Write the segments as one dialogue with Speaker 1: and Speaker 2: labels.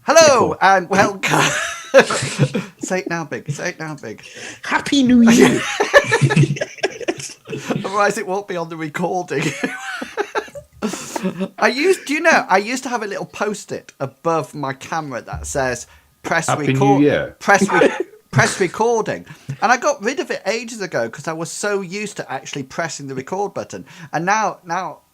Speaker 1: Hello and welcome. Say it now, big. Say it now, big.
Speaker 2: Happy New Year.
Speaker 1: Otherwise, it won't be on the recording. I used to have a little post-it above my camera that says "Press
Speaker 3: Happy
Speaker 1: record."
Speaker 3: New Year.
Speaker 1: Press recording, and I got rid of it ages ago because I was so used to actually pressing the record button. And now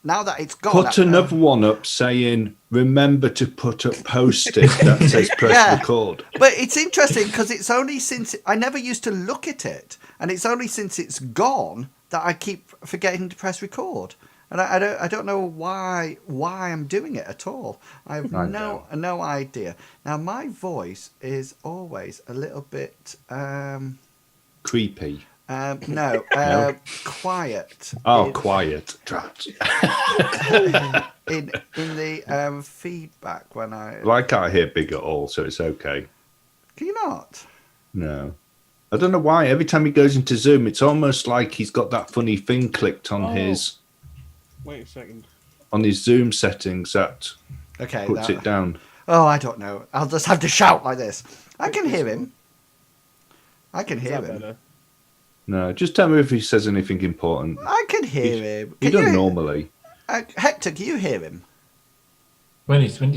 Speaker 1: that it's gone,
Speaker 3: Put another one up saying, remember to put up post-it that says press record.
Speaker 1: But it's interesting because it's only since I never used to look at it, and it's only since it's gone that I keep forgetting to press record. And I don't know why I'm doing it at all. I have no idea. Now my voice is always a little bit
Speaker 3: Creepy.
Speaker 1: No, quiet.
Speaker 3: Quiet.
Speaker 1: in the feedback when I
Speaker 3: Well, I can't hear big at all, so it's okay.
Speaker 1: Can you not?
Speaker 3: No. I don't know why. Every time he goes into Zoom, it's almost like he's got that funny thing clicked on his...
Speaker 2: Wait a second.
Speaker 3: On his Zoom settings that puts it down.
Speaker 1: Oh, I don't know. I'll just have to shout like this. I can hear him. I can hear him. Better?
Speaker 3: No, just tell me if he says anything important.
Speaker 1: I can hear him.
Speaker 3: He doesn't normally.
Speaker 1: Hector, can you hear him?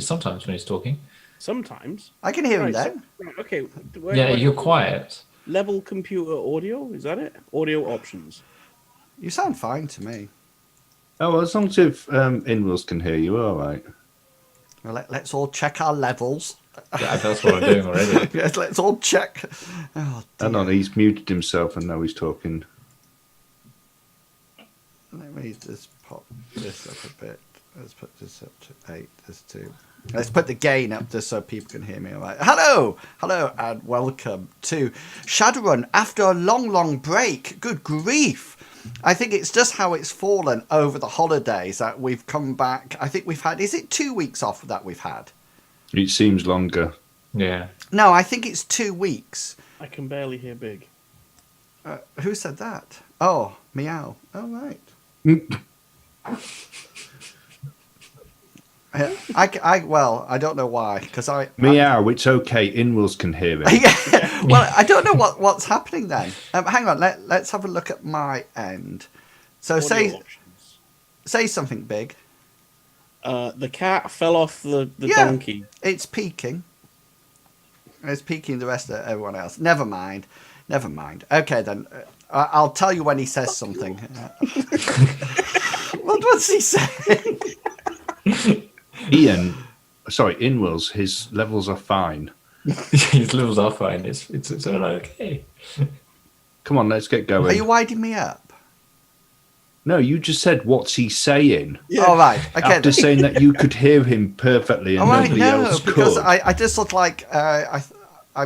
Speaker 4: Sometimes when he's talking.
Speaker 2: Sometimes.
Speaker 1: I can hear him then.
Speaker 2: Okay.
Speaker 4: You're quiet.
Speaker 2: Level computer audio, is that it? Audio options.
Speaker 1: You sound fine to me.
Speaker 3: Oh, well, as long as if Inwills can hear you, all right.
Speaker 1: Well, let's all check our levels.
Speaker 4: Yeah, that's what I'm doing already.
Speaker 1: Yes, let's all check. Oh,
Speaker 3: hang on, he's muted himself and now he's talking.
Speaker 1: Let me just pop this up a bit. Let's put this up to 8. There's 2. Let's put the gain up just so people can hear me all right. Hello, and welcome to Shadowrun after a long break. Good grief. I think it's just how it's fallen over the holidays that we've come back. I think we've had, is it 2 weeks off that we've had?
Speaker 3: It seems longer.
Speaker 4: Yeah.
Speaker 1: No, I think it's 2 weeks.
Speaker 2: I can barely hear big.
Speaker 1: Who said that? Oh, meow. Oh, right. I don't know why, because
Speaker 3: meow. It's okay. Inwills can hear it.
Speaker 1: Yeah. Well, I don't know what's happening then. Hang on. Let's have a look at my end. So say something big.
Speaker 2: The cat fell off the donkey.
Speaker 1: It's peeking. It's peeking the rest of everyone else. Never mind. Okay then. I'll tell you when he says something. What's he saying?
Speaker 3: Inwills, his levels are fine.
Speaker 4: His levels are fine. It's all okay.
Speaker 3: Come on, let's get going.
Speaker 1: Are you winding me up?
Speaker 3: No, you just said, what's he saying?
Speaker 1: Yeah. Oh, right. Okay.
Speaker 3: After saying that you could hear him perfectly and nobody else could.
Speaker 1: Because I just thought like I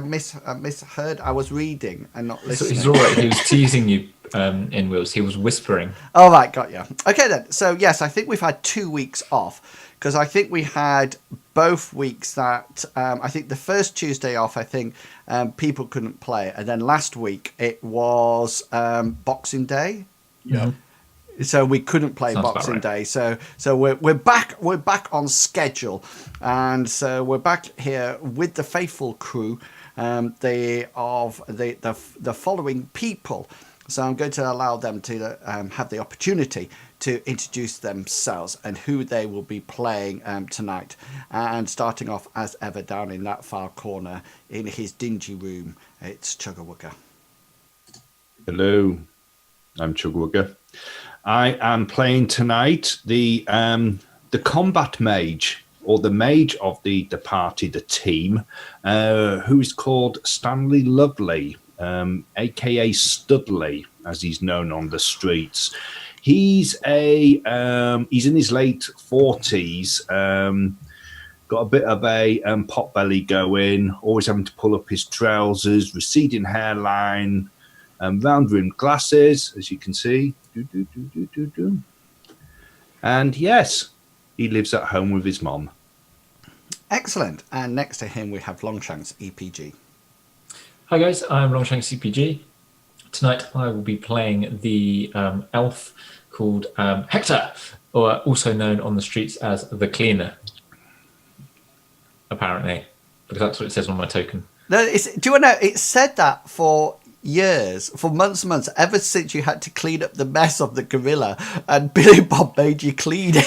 Speaker 1: misheard. I was reading and not listening.
Speaker 4: So he's all right. He was teasing you, Inwills. He was whispering.
Speaker 1: Oh, right. Got you. Okay, then. So, yes, I think we've had 2 weeks off because I think we had both weeks that I think the first Tuesday off, I think people couldn't play. And then last week it was Boxing Day.
Speaker 2: Yeah.
Speaker 1: so we couldn't play
Speaker 4: Sounds about
Speaker 1: Boxing
Speaker 4: right.
Speaker 1: Day. So we're back on schedule, and so we're back here with the faithful crew, the following people. So I'm going to allow them to have the opportunity to introduce themselves and who they will be playing tonight. And starting off as ever down in that far corner in his dingy room, it's Chuggerwugger.
Speaker 3: Hello, I'm Chugwugger. I am playing tonight the combat mage, or the mage of the party, the team, who is called Stanley Lovely, aka Studley, as he's known on the streets. He's he's in his late 40s. Got a bit of a pot belly going, always having to pull up his trousers, receding hairline, round-rimmed glasses, as you can see. And yes, he lives at home with his mom.
Speaker 1: Excellent. And next to him we have Longshanks EPG.
Speaker 4: Hi guys, I'm Longshanks CPG. Tonight I will be playing the elf called Hector, or also known on the streets as the Cleaner. Apparently, because that's what it says on my token.
Speaker 1: No, do you want to know? It said that for years, for months and months, ever since you had to clean up the mess of the gorilla, and Billy Bob made you clean it.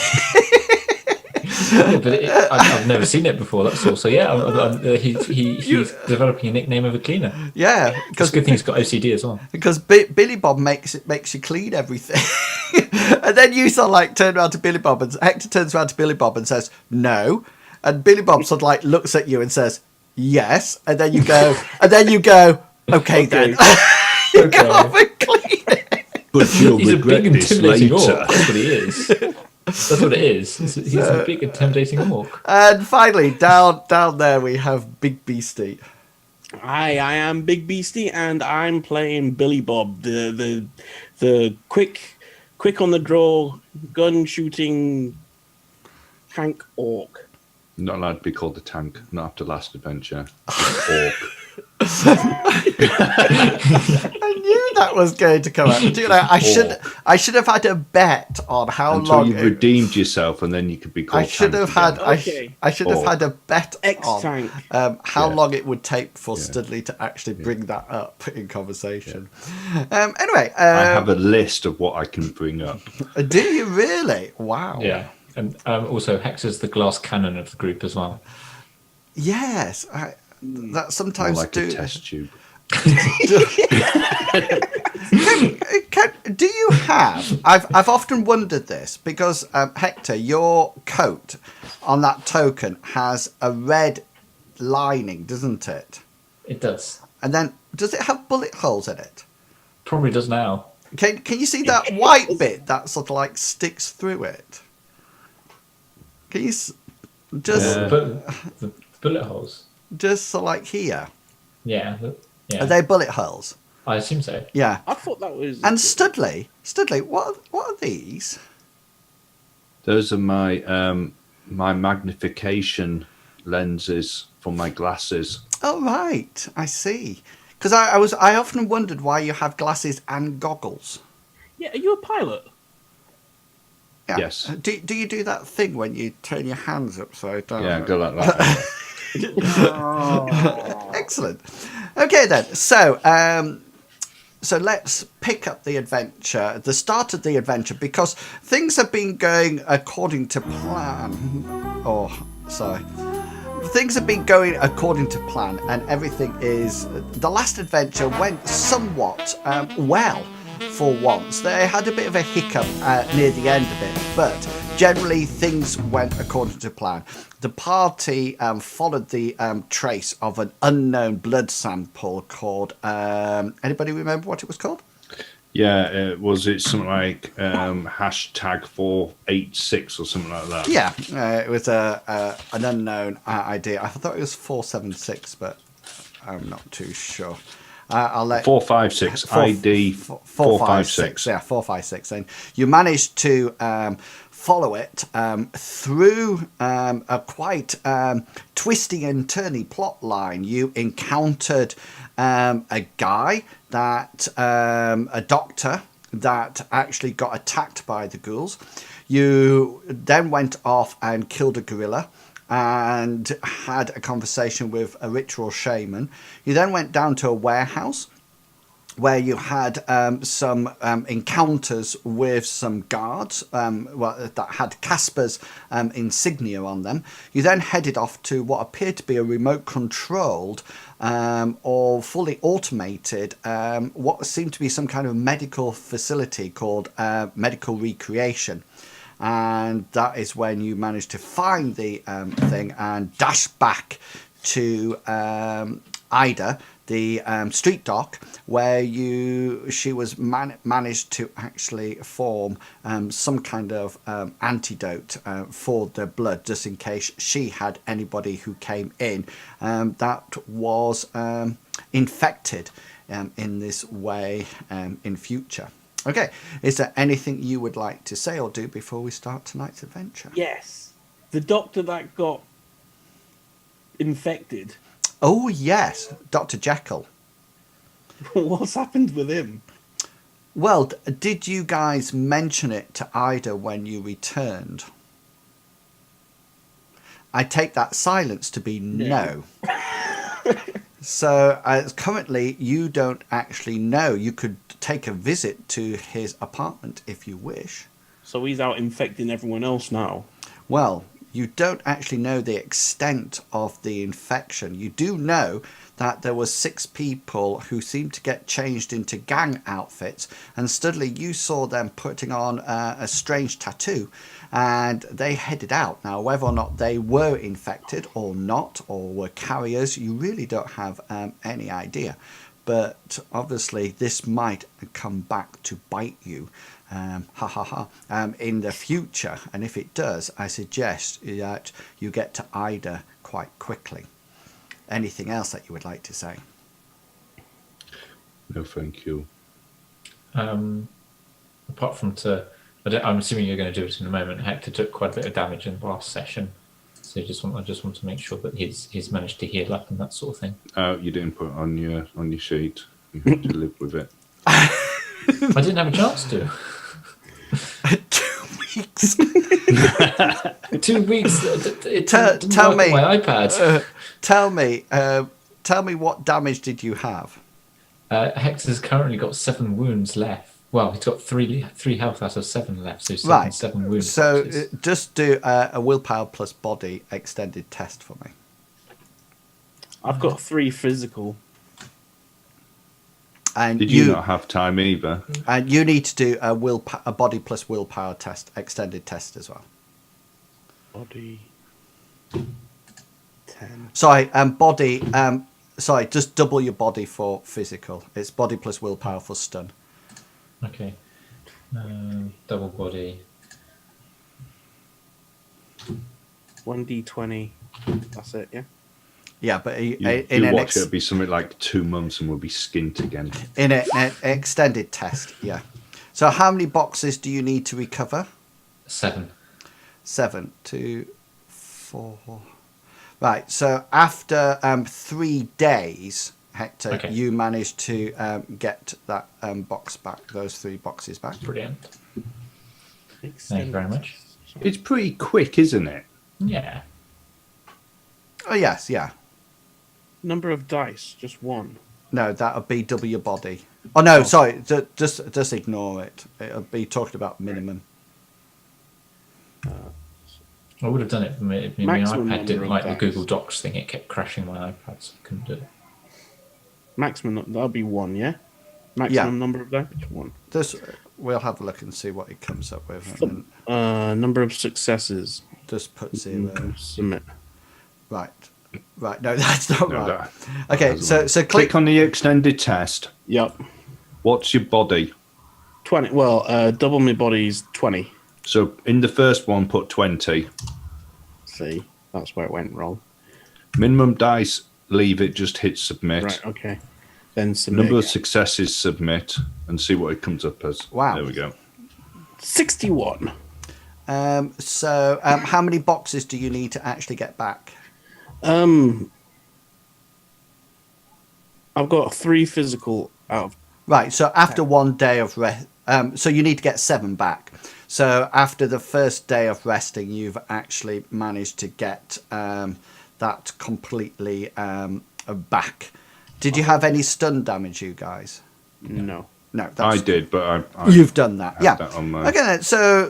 Speaker 4: Yeah, but I've never seen it before. That's all. So yeah, he's developing a nickname of a cleaner.
Speaker 1: Yeah,
Speaker 4: It's
Speaker 1: because
Speaker 4: a good thing he's got OCD as well.
Speaker 1: because Billy Bob makes you clean everything, and then you sort of like turn around to Billy Bob, and Hector turns around to Billy Bob and says no, and Billy Bob sort of like looks at you and says yes, and then you go, okay then, you go off and clean it.
Speaker 3: But you'll
Speaker 4: He's a
Speaker 3: regret
Speaker 4: big
Speaker 3: this
Speaker 4: intimidating
Speaker 3: later.
Speaker 4: orc. That's what he is. That's what it is. He's a big intimidating orc.
Speaker 1: And finally, down there we have Big Beastie.
Speaker 2: Hi, I am Big Beastie, and I'm playing Billy Bob, the quick on the draw, gun shooting tank orc.
Speaker 3: Not allowed to be called a tank, not after last adventure. Orc.
Speaker 1: I knew that was going to come up. Do you know, I should have had a bet on how
Speaker 3: Until
Speaker 1: long.
Speaker 3: you've redeemed yourself, and then you could be called
Speaker 1: I should
Speaker 3: tank
Speaker 1: have had.
Speaker 3: again.
Speaker 2: Okay.
Speaker 1: I should have had a bet
Speaker 2: X-Tank.
Speaker 1: on how
Speaker 3: Yeah.
Speaker 1: long it would take for
Speaker 3: Yeah.
Speaker 1: Studley to actually bring that up in conversation. Anyway,
Speaker 3: I have a list of what I can bring up.
Speaker 1: do you really? Wow.
Speaker 4: Yeah, and also Hector's the glass cannon of the group as well.
Speaker 1: Yes. That
Speaker 3: More
Speaker 1: sometimes
Speaker 3: like
Speaker 1: do.
Speaker 3: a test tube.
Speaker 1: Do you have? I've often wondered this because Hector, your coat on that token has a red lining, doesn't it?
Speaker 4: It does.
Speaker 1: And then does it have bullet holes in it?
Speaker 4: Probably does now.
Speaker 1: Can you see that white bit that sort of like sticks through it? Can you just
Speaker 4: But the bullet holes.
Speaker 1: just so like here?
Speaker 4: Yeah.
Speaker 1: Are they bullet holes?
Speaker 4: I assume so.
Speaker 1: Yeah.
Speaker 2: I thought that was...
Speaker 1: And Studley, what are these?
Speaker 3: Those are my my magnification lenses for my glasses.
Speaker 1: Oh right, I see. Because I often wondered why you have glasses and goggles.
Speaker 2: Yeah, are you a pilot?
Speaker 1: Yeah.
Speaker 3: Yes.
Speaker 1: Do you do that thing when you turn your hands upside down?
Speaker 3: Yeah, go like that.
Speaker 1: Excellent. Okay then. So let's pick up the adventure, the start of the adventure, because things have been going according to plan. Oh, sorry. Things have been going according to plan, and everything is. The last adventure went somewhat well for once. They had a bit of a hiccup near the end of it, but generally things went according to plan. The party followed the trace of an unknown blood sample called. Anybody remember what it was called?
Speaker 3: Yeah, was it something like hashtag 486 or something like that?
Speaker 1: Yeah, it was an unknown idea. I thought it was 476, but I'm not too sure. I'll let
Speaker 3: 456 ID 456.
Speaker 1: Yeah, 456. And you managed to follow it through a quite twisty and turny plot line. You encountered a guy that a doctor that actually got attacked by the ghouls. You then went off and killed a gorilla and had a conversation with a ritual shaman. You then went down to a warehouse where you had some encounters with some guards that had Casper's insignia on them. You then headed off to what appeared to be a remote controlled or fully automated, what seemed to be some kind of medical facility called Medical Recreation. And that is when you managed to find the thing and dash back to Ida, the street dock, where she was managed to actually form some kind of antidote for the blood, just in case she had anybody who came in that was infected in this way in future. Okay, is there anything you would like to say or do before we start tonight's adventure?
Speaker 2: Yes. The doctor that got infected.
Speaker 1: Oh, yes, Dr. Jekyll.
Speaker 2: What's happened with him?
Speaker 1: Well, did you guys mention it to Ida when you returned? I take that silence to be no. So currently you don't actually know. You could take a visit to his apartment if you wish.
Speaker 2: So he's out infecting everyone else now.
Speaker 1: Well, you don't actually know the extent of the infection. You do know that there were 6 people who seemed to get changed into gang outfits, and suddenly you saw them putting on a strange tattoo, and they headed out. Now, whether or not they were infected or not, or were carriers, you really don't have any idea. But obviously this might come back to bite you in the future, and if it does, I suggest that you get to Ida quite quickly. Anything else that you would like to say?
Speaker 3: No, thank you.
Speaker 4: Apart from I'm assuming you're going to do it in a moment. Hector took quite a bit of damage in the last session, so I just want to make sure that he's managed to heal up and that sort of thing.
Speaker 3: You didn't put it on your sheet. You have to live with it.
Speaker 4: I didn't have a chance to.
Speaker 1: 2 weeks.
Speaker 4: 2 weeks. It didn't
Speaker 1: Tell
Speaker 4: work
Speaker 1: me.
Speaker 4: on my iPad.
Speaker 1: Tell me what damage did you have?
Speaker 4: Hector's currently got 7 wounds left. Well, he's got 3 health out of 7 left, so
Speaker 1: Right.
Speaker 4: 7 wounds.
Speaker 1: So just do a willpower plus body extended test for me.
Speaker 2: I've got 3 physical.
Speaker 1: And
Speaker 3: Did you not have time either?
Speaker 1: And you need to do a body plus willpower test, extended test as well.
Speaker 2: Body 10.
Speaker 1: Sorry, body. Sorry, just double your body for physical. It's body plus willpower for stun.
Speaker 4: Okay. Double body.
Speaker 2: 1d20. That's it, yeah?
Speaker 1: Yeah, but
Speaker 3: You watch it, it'll be something like 2 months and we'll be skint again.
Speaker 1: In an extended test, yeah. So how many boxes do you need to recover?
Speaker 4: 7.
Speaker 1: 7, 2, 4. Right, so after 3 days, Hector,
Speaker 4: Okay.
Speaker 1: you managed to get that box back, those 3 boxes back.
Speaker 4: Brilliant. Thank you very much.
Speaker 3: It's pretty quick, isn't it?
Speaker 4: Yeah.
Speaker 1: Oh, yes, yeah.
Speaker 2: Number of dice, just 1.
Speaker 1: No, that would be double your body. Oh, no, sorry, just ignore it. It'll be talking about minimum.
Speaker 4: I would have done it, but my
Speaker 2: Maximum
Speaker 4: iPad
Speaker 2: number
Speaker 4: didn't
Speaker 2: of
Speaker 4: like the
Speaker 2: dice.
Speaker 4: Google Docs thing. It kept crashing my iPad, so I couldn't do it.
Speaker 2: Maximum, that'll be 1, yeah? Maximum number of dice, 1.
Speaker 1: We'll have a look and see what it comes up with. And then
Speaker 2: Number of successes.
Speaker 1: just put 0.
Speaker 2: Submit.
Speaker 1: Right. No, that's not
Speaker 3: No,
Speaker 1: right.
Speaker 3: that
Speaker 1: Okay,
Speaker 3: doesn't
Speaker 1: so
Speaker 3: work.
Speaker 1: click.
Speaker 3: Click on the extended test.
Speaker 2: Yep.
Speaker 3: What's your body?
Speaker 2: 20. Well, double my body's 20.
Speaker 3: So in the first one, put 20.
Speaker 2: See, that's where it went wrong.
Speaker 3: Minimum dice, leave it, just hit submit.
Speaker 2: Right, okay. Then submit.
Speaker 3: Number of
Speaker 2: again.
Speaker 3: successes, submit, and see what it comes up as.
Speaker 1: Wow.
Speaker 3: There we go.
Speaker 2: 61.
Speaker 1: So how many boxes do you need to actually get back?
Speaker 2: I've got 3 physical out of.
Speaker 1: Right. So after 1 day of So you need to get 7 back. So after the first day of resting, you've actually managed to get that completely back. Did you have any stun damage, you guys?
Speaker 2: No.
Speaker 1: No,
Speaker 3: I did, but I
Speaker 1: you've done that,
Speaker 3: had
Speaker 1: yeah.
Speaker 3: that on my-
Speaker 1: Okay, then, so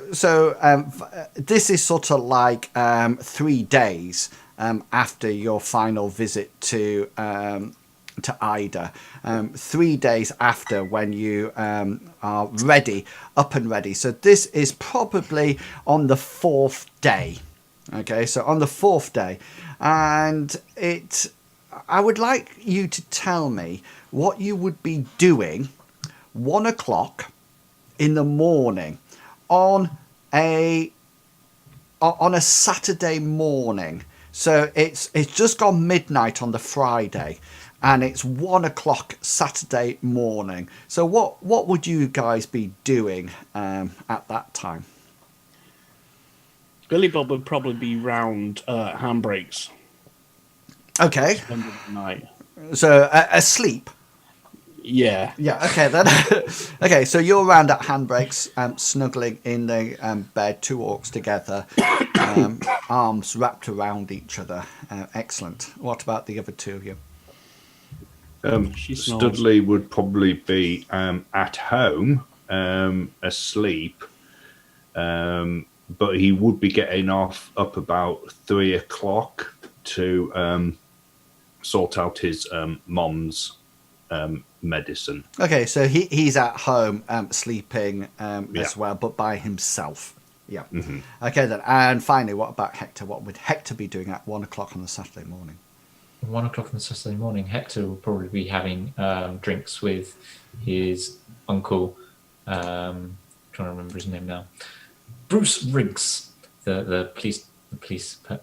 Speaker 1: this is sort of like 3 days after your final visit to Ida. 3 days after when you are ready, up and ready. So this is probably on the 4th day. Okay, so on the 4th day, and I would like you to tell me what you would be doing 1 o'clock in the morning on a Saturday morning. So it's just gone midnight on the Friday, and it's 1 o'clock Saturday morning. So what would you guys be doing at that time?
Speaker 2: Billy Bob would probably be round handbrakes.
Speaker 1: Okay,
Speaker 2: Spending the night.
Speaker 1: so asleep.
Speaker 2: Yeah.
Speaker 1: Yeah, okay then. Okay, so you're around at handbrakes, snuggling in the bed, 2 orcs together, arms wrapped around each other. Excellent. What about the other 2 of you?
Speaker 2: She snores.
Speaker 3: Studley would probably be at home, asleep, but he would be getting up about 3 o'clock to sort out his mom's medicine.
Speaker 1: Okay, so he's at home sleeping as well, but by himself. Yeah.
Speaker 3: Mm-hmm.
Speaker 1: Okay then. And finally, what about Hector? What would Hector be doing at 1 o'clock on a Saturday morning?
Speaker 4: 1 o'clock on Saturday morning, Hector will probably be having drinks with his uncle. Trying to remember his name now. Bruce Riggs, the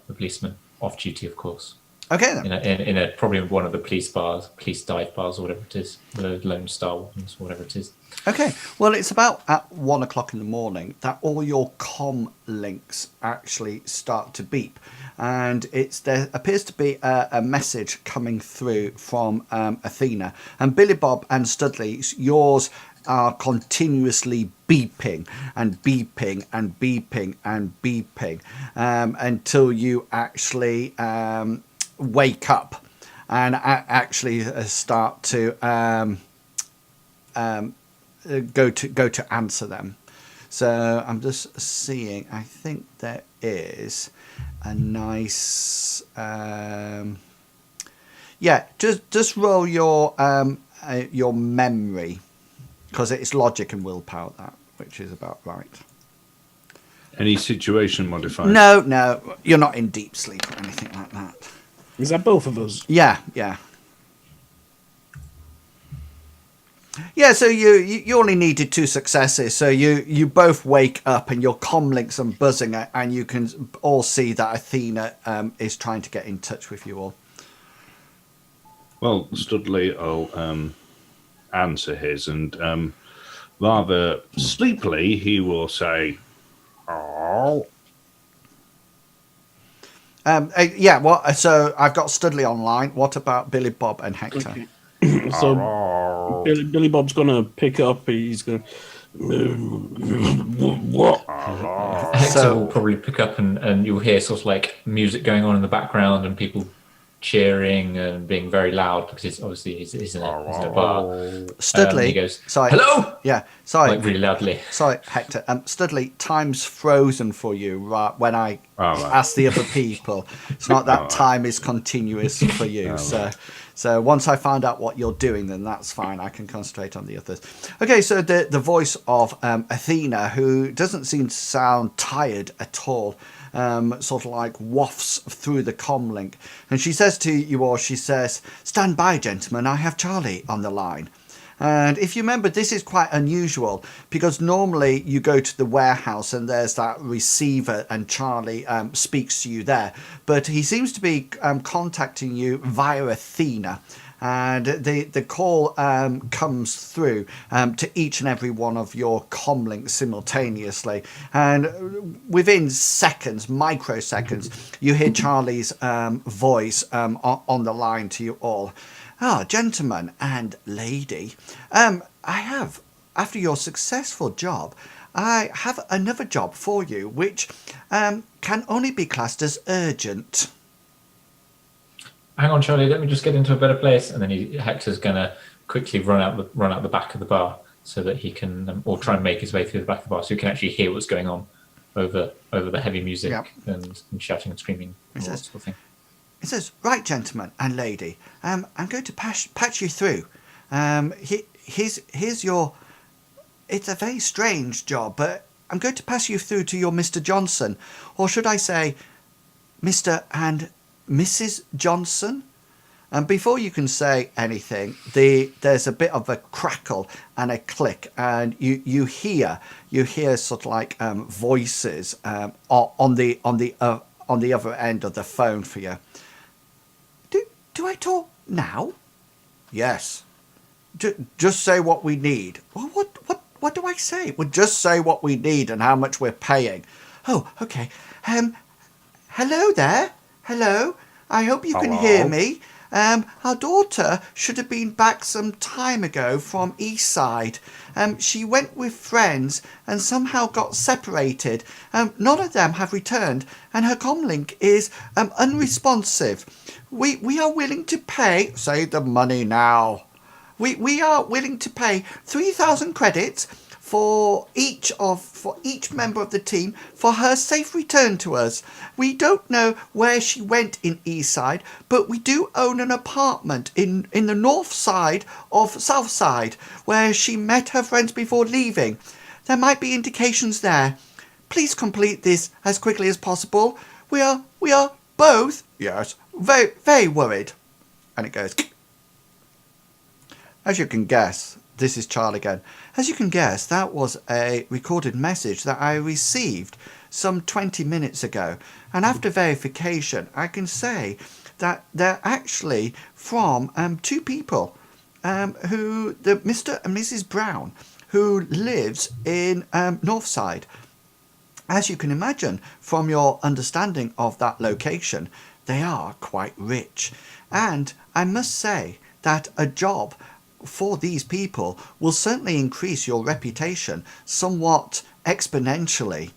Speaker 4: policeman, off duty, of course.
Speaker 1: Okay then.
Speaker 4: In a probably one of the police dive bars, or whatever it is, the Lone Star ones, whatever it is.
Speaker 1: Okay, well, it's about at 1 o'clock in the morning that all your comm links actually start to beep, and there appears to be a message coming through from Athena, and Billy Bob and Studley, yours are continuously beeping and beeping and beeping and beeping until you actually wake up and actually start to go to answer them. So I'm just seeing, I think there is a nice just roll your memory, because it's logic and willpower, that, which is about right.
Speaker 3: Any situation modifier?
Speaker 1: No, you're not in deep sleep or anything like that.
Speaker 2: Is that both of us?
Speaker 1: Yeah. Yeah, so you only needed 2 successes, so you both wake up and your comm links are buzzing, and you can all see that Athena is trying to get in touch with you all.
Speaker 3: Well, Studley will answer his, and rather sleepily he will say, "Oh."
Speaker 1: So I've got Studley online. What about Billy Bob and Hector?
Speaker 2: Okay. So Billy Bob's gonna pick up. He's gonna. What?
Speaker 4: Hector will probably pick up, and you'll hear sort of like music going on in the background and people cheering and being very loud, because it's obviously he's in a bar.
Speaker 1: Studley,
Speaker 4: he goes,
Speaker 1: sorry.
Speaker 4: "Hello!"
Speaker 1: Yeah, sorry.
Speaker 4: Like really loudly.
Speaker 1: Sorry, Hector. Studley, time's frozen for you when I ask the other people. It's not that time is continuous for you. So once I find out what you're doing, then that's fine. I can concentrate on the others. Okay, so the voice of Athena, who doesn't seem to sound tired at all, sort of like wafts through the comm link. And she says to you all, she says, "Stand by, gentlemen, I have Charlie on the line." And if you remember, this is quite unusual, because normally you go to the warehouse and there's that receiver and Charlie speaks to you there. But he seems to be contacting you via Athena. And the call comes through to each and every one of your comm links simultaneously. And within seconds, microseconds, you hear Charlie's voice on the line to you all. "Ah, gentlemen and lady, I after your successful job, I have another job for you, which can only be classed as urgent.
Speaker 4: Hang on, Charlie. Let me just get into a better place, and then Hector's gonna quickly run out the back of the bar so that he can, or try and make his way through the back of the bar so he can actually hear what's going on over the heavy music and shouting and screaming and all that sort of thing.
Speaker 1: It says, "Right, gentlemen and lady, I'm going to patch you through. Here's your. It's a very strange job, but I'm going to pass you through to your Mr. Johnson, or should I say, Mr. and Mrs. Johnson." And before you can say anything, there's a bit of a crackle and a click, and you hear sort of like voices on the other end of the phone for you. Do I talk now? Yes. Just say what we need. Well, what do I say? Well, just say what we need and how much we're paying. Oh, okay. Hello there. Hello. I hope you can hear me. Our daughter should have been back some time ago from Eastside. She went with friends and somehow got separated. None of them have returned, and her comlink is unresponsive. We are willing to pay. Say the money now. We are willing to pay 3,000 credits for each member of the team for her safe return to us. We don't know where she went in Eastside, but we do own an apartment in the north side of Southside where she met her friends before leaving. There might be indications there. Please complete this as quickly as possible. We are both, yes, very, very worried. And it goes. As you can guess, this is Charlie again. As you can guess, that was a recorded message that I received some 20 minutes ago. And after verification, I can say that they're actually from two people, Mr. and Mrs. Brown, who lives in Northside. As you can imagine, from your understanding of that location, they are quite rich. And I must say that a job for these people will certainly increase your reputation somewhat exponentially.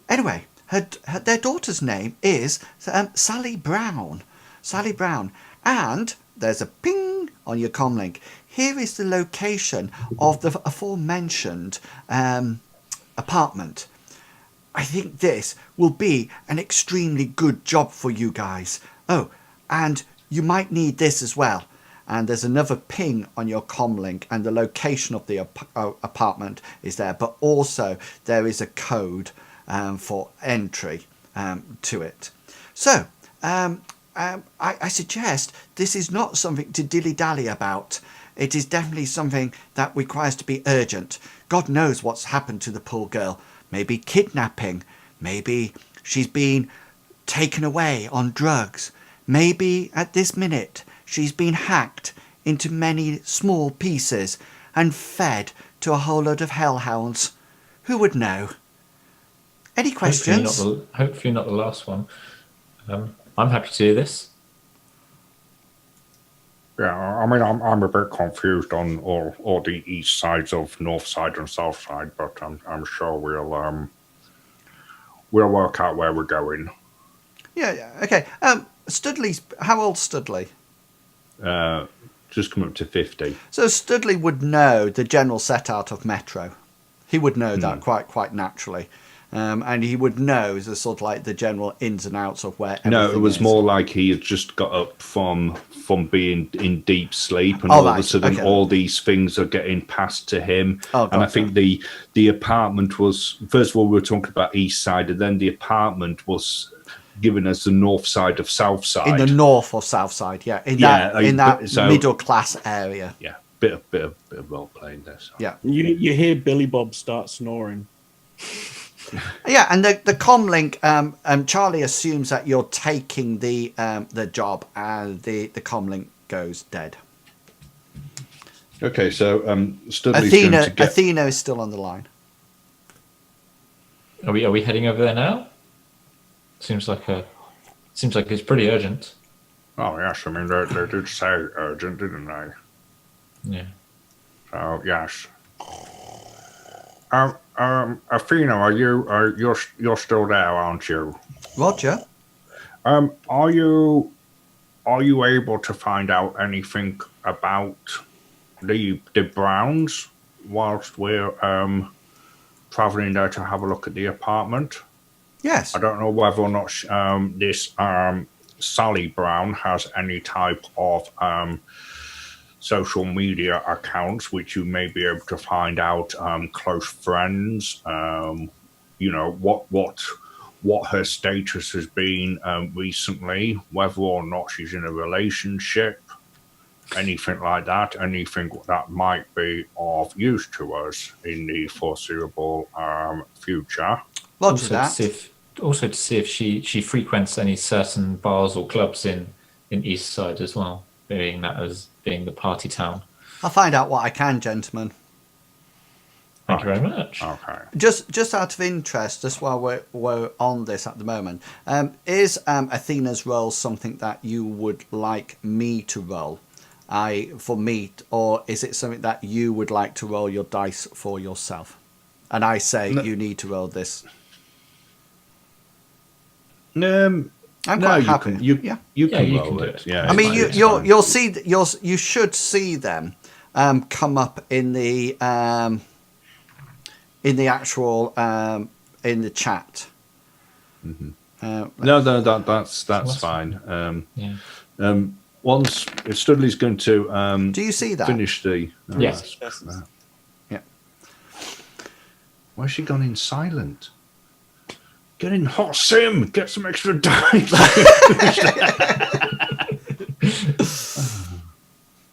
Speaker 1: Anyway, their daughter's name is Sally Brown. Sally Brown. And there's a ping on your comlink. Here is the location of the aforementioned apartment. I think this will be an extremely good job for you guys. Oh, and you might need this as well. And there's another ping on your comlink, and the location of the apartment is there, but also there is a code for entry to it. So I suggest this is not something to dilly-dally about. It is definitely something that requires to be urgent. God knows what's happened to the poor girl. Maybe kidnapping. Maybe she's been taken away on drugs. Maybe at this minute she's been hacked into many small pieces and fed to a whole load of hellhounds. Who would know? Any questions?
Speaker 4: Hopefully not the last one. I'm happy to do this.
Speaker 3: Yeah, I mean, I'm a bit confused on all the east sides of north side and south side, but I'm sure we'll work out where we're going.
Speaker 1: Yeah. Okay. Studley's. How old's Studley?
Speaker 3: Just come up to 50.
Speaker 1: So Studley would know the general set out of Metro. He would know that quite naturally. And he would know the sort of like the general ins and outs of where everything
Speaker 3: No, it was
Speaker 1: is.
Speaker 3: more like he had just got up from being in deep sleep, and all of a sudden all these things are getting passed to him. And I think the apartment was, first of all, we were talking about east side, and then the apartment was given as the north side of south side.
Speaker 1: In the north of south side, yeah. In that middle class area.
Speaker 3: Yeah, bit of role playing there. So.
Speaker 1: Yeah.
Speaker 2: You hear Billy Bob start snoring.
Speaker 1: Yeah, and the comlink, Charlie assumes that you're taking the job, and the comlink goes dead.
Speaker 3: Okay, so Studley's going to get...
Speaker 1: Athena is still on the line.
Speaker 4: Are we heading over there now? Seems like it's pretty urgent.
Speaker 3: Oh yes, I mean they did say urgent, didn't they?
Speaker 4: Yeah.
Speaker 3: So yes. Athena, you're still there, aren't you?
Speaker 1: Roger.
Speaker 3: Are you able to find out anything about the Browns whilst we're traveling there to have a look at the apartment?
Speaker 1: Yes.
Speaker 3: I don't know whether or not this Sally Brown has any type of social media accounts which you may be able to find out, close friends, what her status has been recently, whether or not she's in a relationship, anything like that, anything that might be of use to us in the foreseeable future.
Speaker 1: Roger that.
Speaker 4: Also to see if she frequents any certain bars or clubs in Eastside as well, being that as being the party town.
Speaker 1: I'll find out what I can, gentlemen.
Speaker 4: Thank you very much.
Speaker 3: Okay.
Speaker 1: Just out of interest, just while we're on this at the moment, is Athena's role something that you would like me to roll? Or is it something that you would like to roll your dice for yourself? And I say you need to roll this. I'm quite happy.
Speaker 3: You can roll
Speaker 4: can do
Speaker 3: it.
Speaker 4: it.
Speaker 3: Yeah,
Speaker 1: I mean,
Speaker 3: it's
Speaker 1: you
Speaker 3: fine.
Speaker 1: you should see them come up in the actual in the chat.
Speaker 3: Mm-hmm.
Speaker 1: No,
Speaker 3: that's fine.
Speaker 4: Yeah.
Speaker 3: Once if Studley's going to
Speaker 1: do you see that?
Speaker 3: finish the
Speaker 4: Yes.
Speaker 1: Yeah.
Speaker 3: Why's she gone in silent? Get in hot sim. Get some extra dice.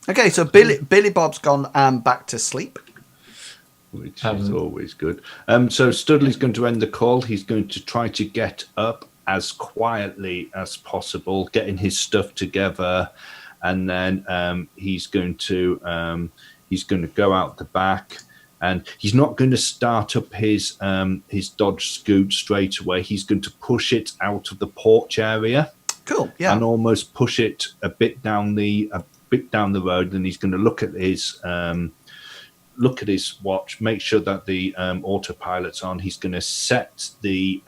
Speaker 1: Okay, so Billy Bob's gone back to sleep.
Speaker 3: Which is always good. So Studley's going to end the call. He's going to try to get up as quietly as possible, getting his stuff together, and then he's going to go out the back, and he's not going to start up his Dodge Scoot straight away. He's going to push it out of the porch area.
Speaker 1: Cool. Yeah.
Speaker 3: And almost push it a bit down the road, and he's going to look at his watch, make sure that the autopilot's on. He's going to set the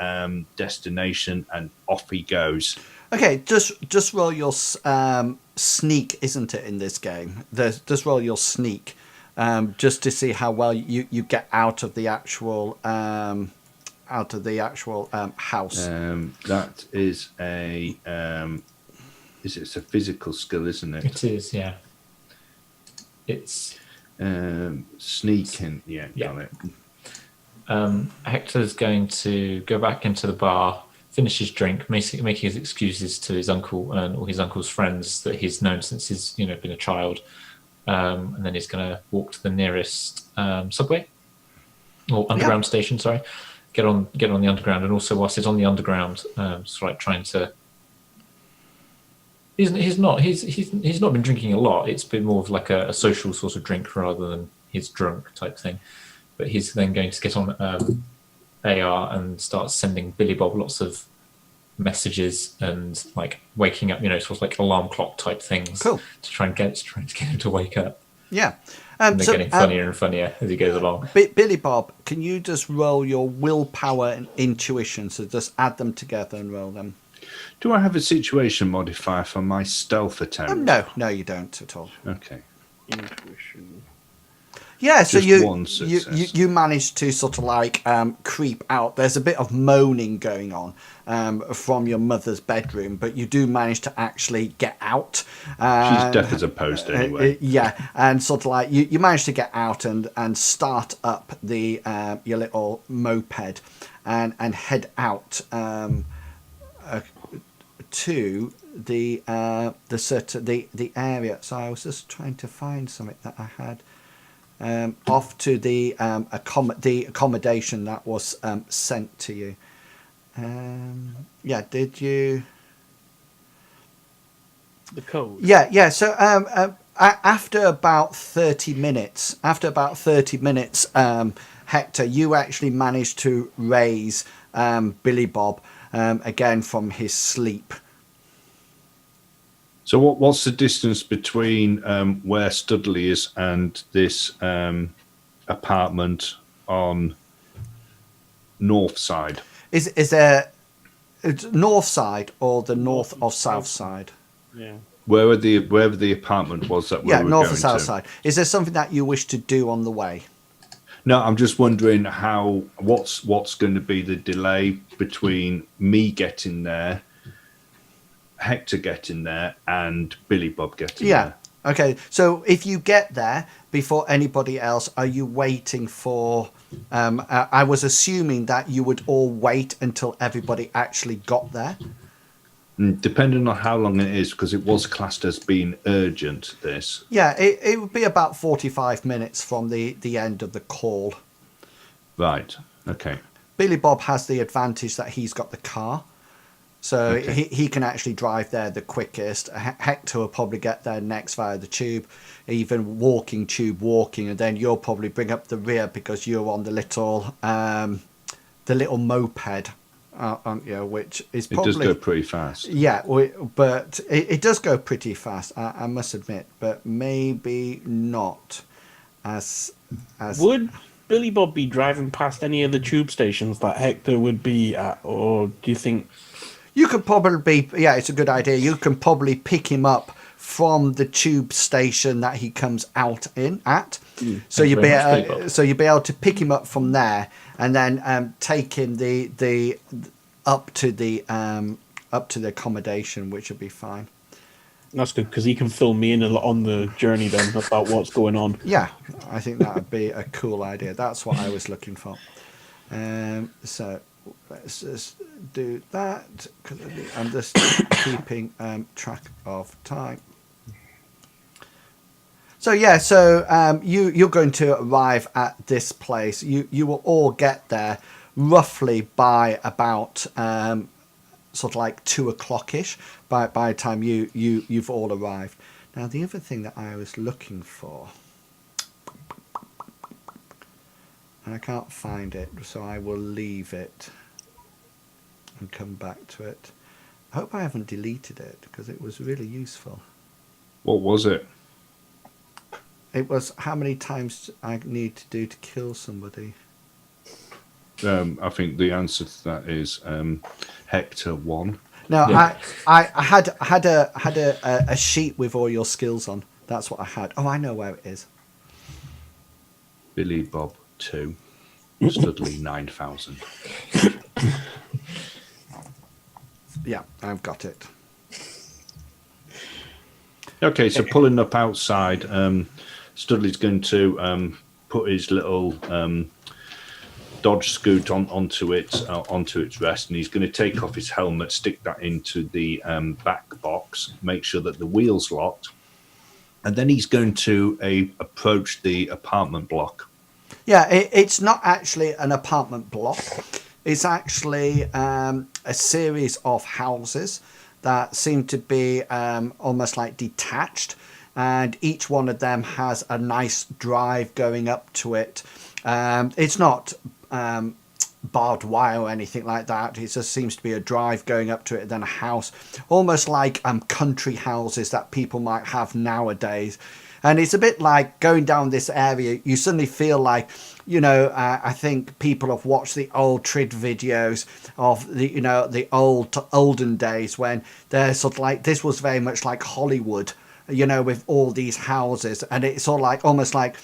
Speaker 3: destination, and off he goes.
Speaker 1: Okay, just roll your sneak, isn't it, in this game? Just roll your sneak, just to see how well you get out of the actual house.
Speaker 3: That is it's a physical skill, isn't it?
Speaker 4: It is, yeah. It's
Speaker 3: sneaking. Yeah, got it.
Speaker 4: Hector's going to go back into the bar, finish his drink, making his excuses to his uncle and all his uncle's friends that he's known since he's been a child, and then he's going to walk to the nearest subway or underground station. Sorry, get on the underground, and also whilst he's on the underground, trying to. He's not been drinking a lot. It's been more of like a social sort of drink rather than his drunk type thing. But he's then going to get on AR and start sending Billy Bob lots of messages and like waking up, sort of like alarm clock type things.
Speaker 1: Cool.
Speaker 4: To try and get him to wake up.
Speaker 1: Yeah.
Speaker 4: And they're getting funnier and funnier as he goes along.
Speaker 1: Billy Bob, can you just roll your willpower and intuition? So just add them together and roll them.
Speaker 3: Do I have a situation modifier for my stealth attempt?
Speaker 1: No, you don't at all.
Speaker 3: Okay.
Speaker 2: Intuition.
Speaker 1: Yeah, so
Speaker 3: Just
Speaker 1: you managed to sort of like creep out. There's a bit of moaning going on from your mother's bedroom, but you do manage to actually get out.
Speaker 3: She's deaf as a post anyway.
Speaker 1: Yeah, and sort of like you managed to get out and start up the your little moped and head out to the area. So I was just trying to find something that I had. Off to the accommodation that was sent to you. Did you?
Speaker 2: The code.
Speaker 1: Yeah. So after about 30 minutes, Hector, you actually managed to raise Billy Bob again from his sleep.
Speaker 3: So what's the distance between where Studley is and this apartment on north side.
Speaker 1: Is there it's north side or the north or south side?
Speaker 2: Yeah.
Speaker 3: Wherever the apartment was that we
Speaker 1: Yeah,
Speaker 3: were
Speaker 1: north
Speaker 3: going
Speaker 1: or south
Speaker 3: to.
Speaker 1: side. Is there something that you wish to do on the way?
Speaker 3: No, I'm just wondering what's going to be the delay between me getting there, Hector getting there, and Billy Bob getting
Speaker 1: Yeah.
Speaker 3: there.
Speaker 1: Okay. So if you get there before anybody else, are you waiting for? I was assuming that you would all wait until everybody actually got there.
Speaker 3: Depending on how long it is, because it was classed as being urgent. This.
Speaker 1: Yeah, it would be about 45 minutes from the end of the call.
Speaker 3: Right. Okay.
Speaker 1: Billy Bob has the advantage that he's got the car. So
Speaker 3: Okay.
Speaker 1: he can actually drive there the quickest. Hector will probably get there next via the tube, even walking, and then you'll probably bring up the rear because you're on the little moped, aren't you? Which is probably...
Speaker 3: It does go pretty fast.
Speaker 1: Yeah, but it does go pretty fast, I must admit, but maybe not as...
Speaker 2: Would Billy Bob be driving past any of the tube stations that Hector would be at, or do you think...
Speaker 1: You could probably, yeah, it's a good idea. You can probably pick him up from the tube station that he comes out at. So you'd be able to pick him up from there and then take him the up to the accommodation, which would be fine.
Speaker 2: That's good, because he can fill me in a lot on the journey then about what's going on.
Speaker 1: Yeah, I think that would be a cool idea. That's what I was looking for. So let's just do that, because I'm just keeping track of time. So yeah, you're going to arrive at this place. You will all get there roughly by about sort of like 2 o'clock-ish by the time you've all arrived. Now the other thing that I was looking for, and I can't find it, so I will leave it and come back to it. I hope I haven't deleted it because it was really useful.
Speaker 3: What was it?
Speaker 1: It was how many times I need to do to kill somebody.
Speaker 3: I think the answer to that is Hector 1.
Speaker 1: No,
Speaker 3: Yeah.
Speaker 1: I had a sheet with all your skills on. That's what I had. Oh, I know where it is.
Speaker 3: Billy Bob 2. Studley 9,000.
Speaker 1: Yeah, I've got it.
Speaker 3: Okay, so pulling up outside, Studley's going to put his little Dodge Scoot onto its rest, and he's going to take off his helmet, stick that into the back box, make sure that the wheel's locked, and then he's going to approach the apartment block.
Speaker 1: Yeah, it's not actually an apartment block. It's actually a series of houses that seem to be almost like detached, and each one of them has a nice drive going up to it. It's not barbed wire or anything like that. It just seems to be a drive going up to it, and then a house, almost like country houses that people might have nowadays. And it's a bit like going down this area, you suddenly feel like, I think people have watched the old Trid videos of the olden days when they're sort of like, this was very much like Hollywood, with all these houses, and it's sort of like almost like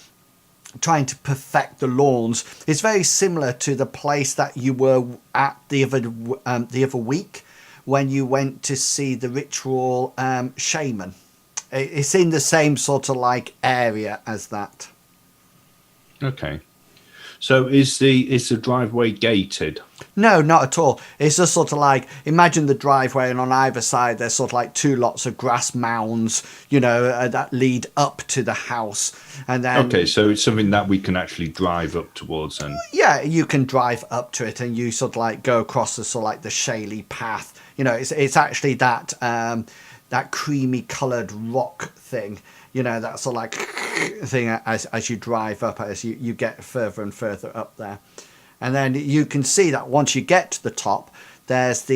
Speaker 1: trying to perfect the lawns. It's very similar to the place that you were at the other week when you went to see the ritual shaman. It's in the same sort of like area as that.
Speaker 3: Okay. So is the driveway gated?
Speaker 1: No, not at all. It's just sort of like, imagine the driveway, and on either side there's sort of like 2 lots of grass mounds, that lead up to the house. And then
Speaker 3: Okay, so it's something that we can actually drive up towards, and
Speaker 1: yeah, you can drive up to it, and you sort of like go across the sort of like the shaly path. It's actually that that creamy coloured rock thing, that sort of like thing as you drive up, as you get further and further up there. And then you can see that once you get to the top, there's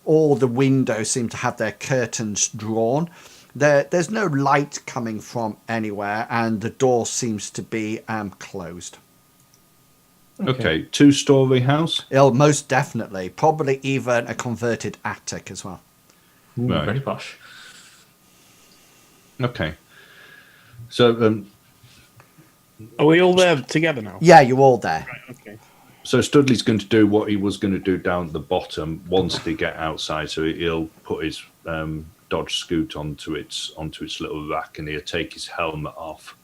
Speaker 1: all the windows seem to have their curtains drawn. There's no light coming from anywhere, and the door seems to be closed.
Speaker 3: Okay, 2-story house.
Speaker 1: It'll most definitely, probably even a converted attic as well.
Speaker 4: Ooh,
Speaker 3: Right.
Speaker 4: very posh.
Speaker 3: Okay. So,
Speaker 2: Are we all there together now?
Speaker 1: Yeah, you're all there.
Speaker 2: Okay.
Speaker 3: so Studley's going to do what he was going to do down at the bottom once they get outside. So he'll put his Dodge Scoot onto its little rack, and he'll take his helmet off.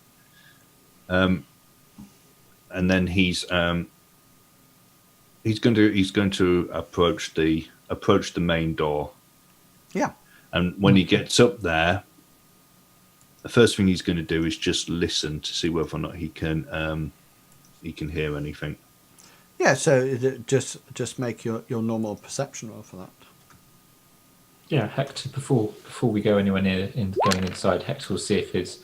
Speaker 3: And then he's going to approach the main door.
Speaker 1: Yeah.
Speaker 3: And when he gets up there, the first thing he's going to do is just listen to see whether or not he can hear anything.
Speaker 1: Yeah, so just make your normal perception roll for that.
Speaker 4: Yeah, Hector. Before we go anywhere near going inside, Hector will see if is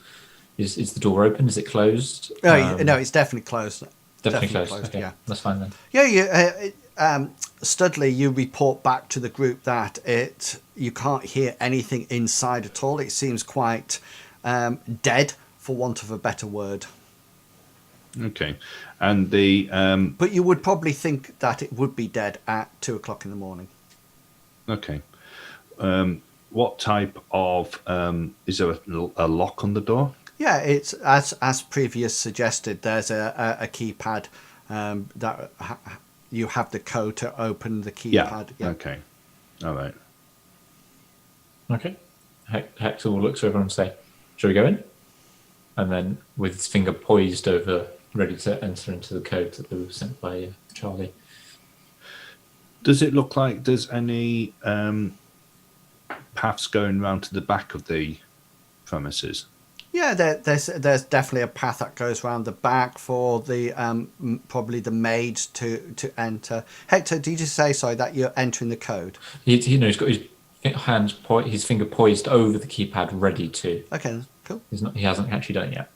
Speaker 4: the door open? Is it closed?
Speaker 1: No, it's definitely closed.
Speaker 4: Definitely closed. Okay,
Speaker 1: yeah.
Speaker 4: that's fine then.
Speaker 1: Yeah, Studley, you report back to the group that you can't hear anything inside at all. It seems quite dead, for want of a better word.
Speaker 3: Okay, and the
Speaker 1: But you would probably think that it would be dead at 2:00 in the morning.
Speaker 3: okay, what type of is there a lock on the door?
Speaker 1: Yeah, it's as previous suggested. There's a keypad that you have the code to open the keypad.
Speaker 3: Yeah. Okay. All right.
Speaker 4: Okay. Hector will look to everyone and say, "Shall we go in?" And then, with his finger poised over, ready to enter into the code that was sent by Charlie.
Speaker 3: Does it look like there's any paths going round to the back of the premises?
Speaker 1: Yeah, there's definitely a path that goes around the back for the probably the maids to enter. Hector, did you say that you're entering the code?
Speaker 4: He's got his finger poised over the keypad, ready to.
Speaker 1: Okay, cool.
Speaker 4: He hasn't actually done it yet.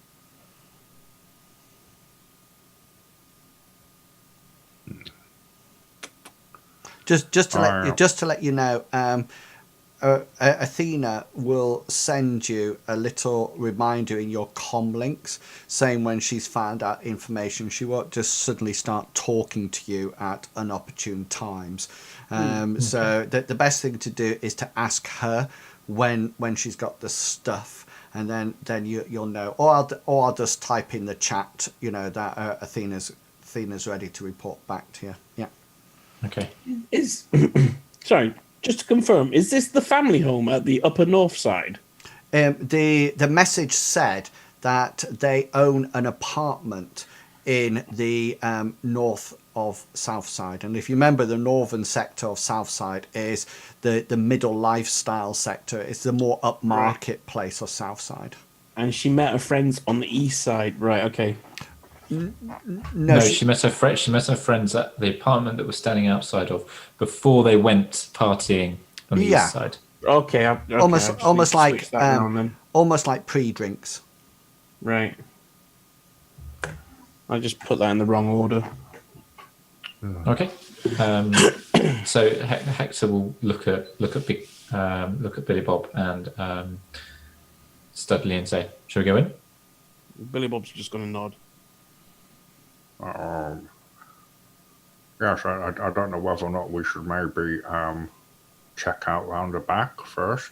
Speaker 1: Just to let you know, Athena will send you a little reminder in your comm links saying when she's found out information. She won't just suddenly start talking to you at inopportune times. So the best thing to do is to ask her when she's got the stuff, and then you'll know. Or I'll just type in the chat, that Athena's ready to report back to you. Yeah.
Speaker 4: Okay.
Speaker 2: Sorry, just to confirm, is this the family home at the upper north side?
Speaker 1: The message said that they own an apartment in the north of Southside, and if you remember, the northern sector of Southside is the middle lifestyle sector. It's the more upmarket place of Southside.
Speaker 2: And she met her friends on the east side, right? Okay.
Speaker 1: No,
Speaker 4: she met her friends at the apartment that was standing outside of before they went partying on the east side.
Speaker 2: Okay.
Speaker 1: almost like pre-drinks.
Speaker 2: Right. I just put that in the wrong order.
Speaker 4: Okay. So Hector will look at Billy Bob and Studley and say, "Shall we go in?"
Speaker 2: Billy Bob's just going to nod.
Speaker 5: Yes, I don't know whether or not we should maybe check out round the back first.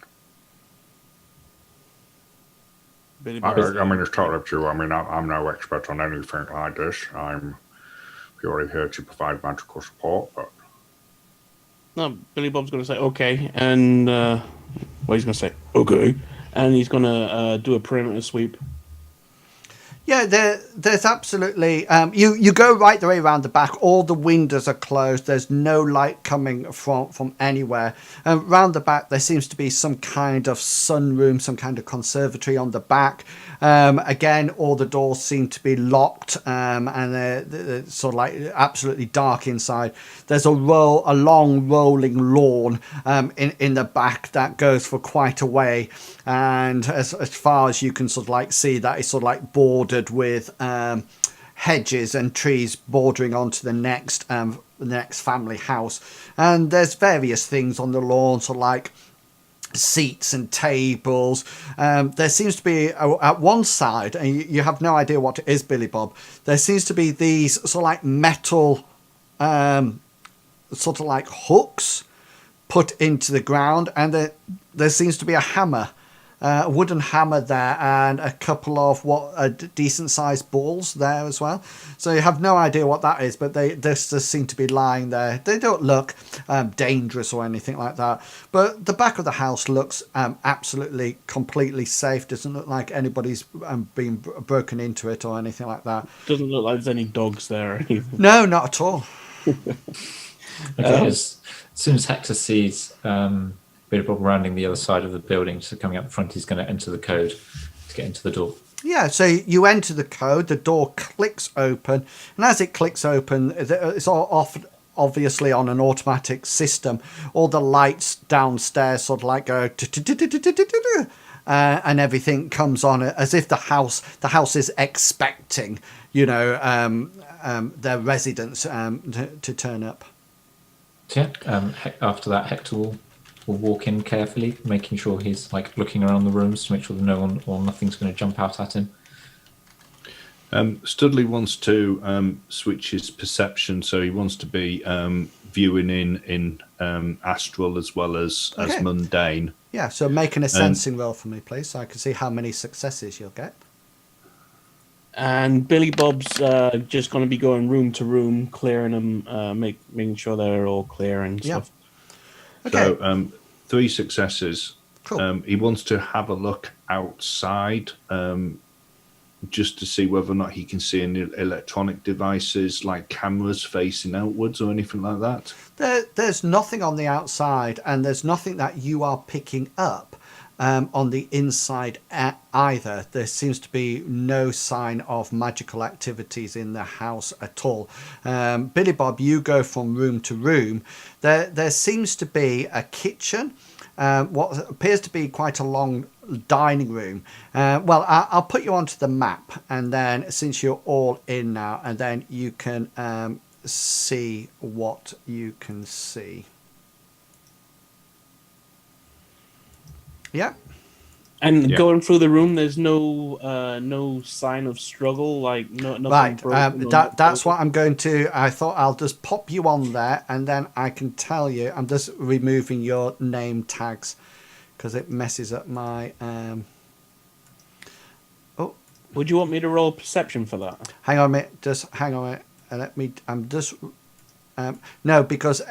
Speaker 2: Billy
Speaker 5: I
Speaker 2: Bob.
Speaker 5: mean, it's totally up to you. I mean, I'm no expert on anything like this. I'm purely here to provide magical support, but...
Speaker 2: No, Billy Bob's going to say, okay, and... he's going to say, okay, and he's going to do a perimeter sweep.
Speaker 1: Yeah, there's absolutely... You go right the way around the back. All the windows are closed. There's no light coming from anywhere. Round the back, there seems to be some kind of sunroom, some kind of conservatory on the back. Again, all the doors seem to be locked, and they're sort of like absolutely dark inside. There's a long rolling lawn in the back that goes for quite a way. And as far as you can sort of like see, that is sort of like bordered with hedges and trees bordering onto the next family house. And there's various things on the lawn, so like seats and tables. There seems to be at one side, and you have no idea what it is, Billy Bob. There seems to be these sort of like metal, sort of like hooks put into the ground, and there seems to be a hammer, a wooden hammer there, and a couple of decent sized balls there as well. So you have no idea what that is, but they just seem to be lying there. They don't look dangerous or anything like that, but the back of the house looks absolutely completely safe. Doesn't look like anybody's been broken into it or anything like that.
Speaker 2: Doesn't look like there's any dogs there or anything.
Speaker 1: No, not at all.
Speaker 4: Okay, as soon as Hector sees Billy Bob rounding the other side of the building, so coming up the front, he's going to enter the code to get into the door.
Speaker 1: Yeah, so you enter the code, the door clicks open, and as it clicks open, it's all obviously on an automatic system. All the lights downstairs sort of like go, and everything comes on as if the house is expecting, their residents to turn up.
Speaker 4: So yeah, after that, Hector will walk in carefully, making sure he's like looking around the rooms to make sure that no one or nothing's going to jump out at him.
Speaker 3: Studley wants to switch his perception, so he wants to be viewing in astral as well as mundane.
Speaker 1: Yeah, so making a sensing roll for me, please, so I can see how many successes you'll get.
Speaker 2: And Billy Bob's just going to be going room to room, clearing them, making sure they're all clear and stuff.
Speaker 1: Okay.
Speaker 3: So 3 successes.
Speaker 1: Cool.
Speaker 3: He wants to have a look outside just to see whether or not he can see any electronic devices like cameras facing outwards or anything like that.
Speaker 1: There's nothing on the outside, and there's nothing that you are picking up on the inside either. There seems to be no sign of magical activities in the house at all. Billy Bob, you go from room to room. There seems to be a kitchen, what appears to be quite a long dining room. Well, I'll put you onto the map, and then since you're all in now, and then you can see what you can see. Yeah.
Speaker 2: And going through the room, there's no sign of struggle, like nothing.
Speaker 1: Right.
Speaker 2: Broken
Speaker 1: That's what I'm going to. I thought I'll just pop you on there, and then I can tell you. I'm just removing your name tags because it messes up my. Oh.
Speaker 2: Would you want me to roll perception for that?
Speaker 1: Hang on a minute. Just hang on a minute. Let me. I'm just. No, because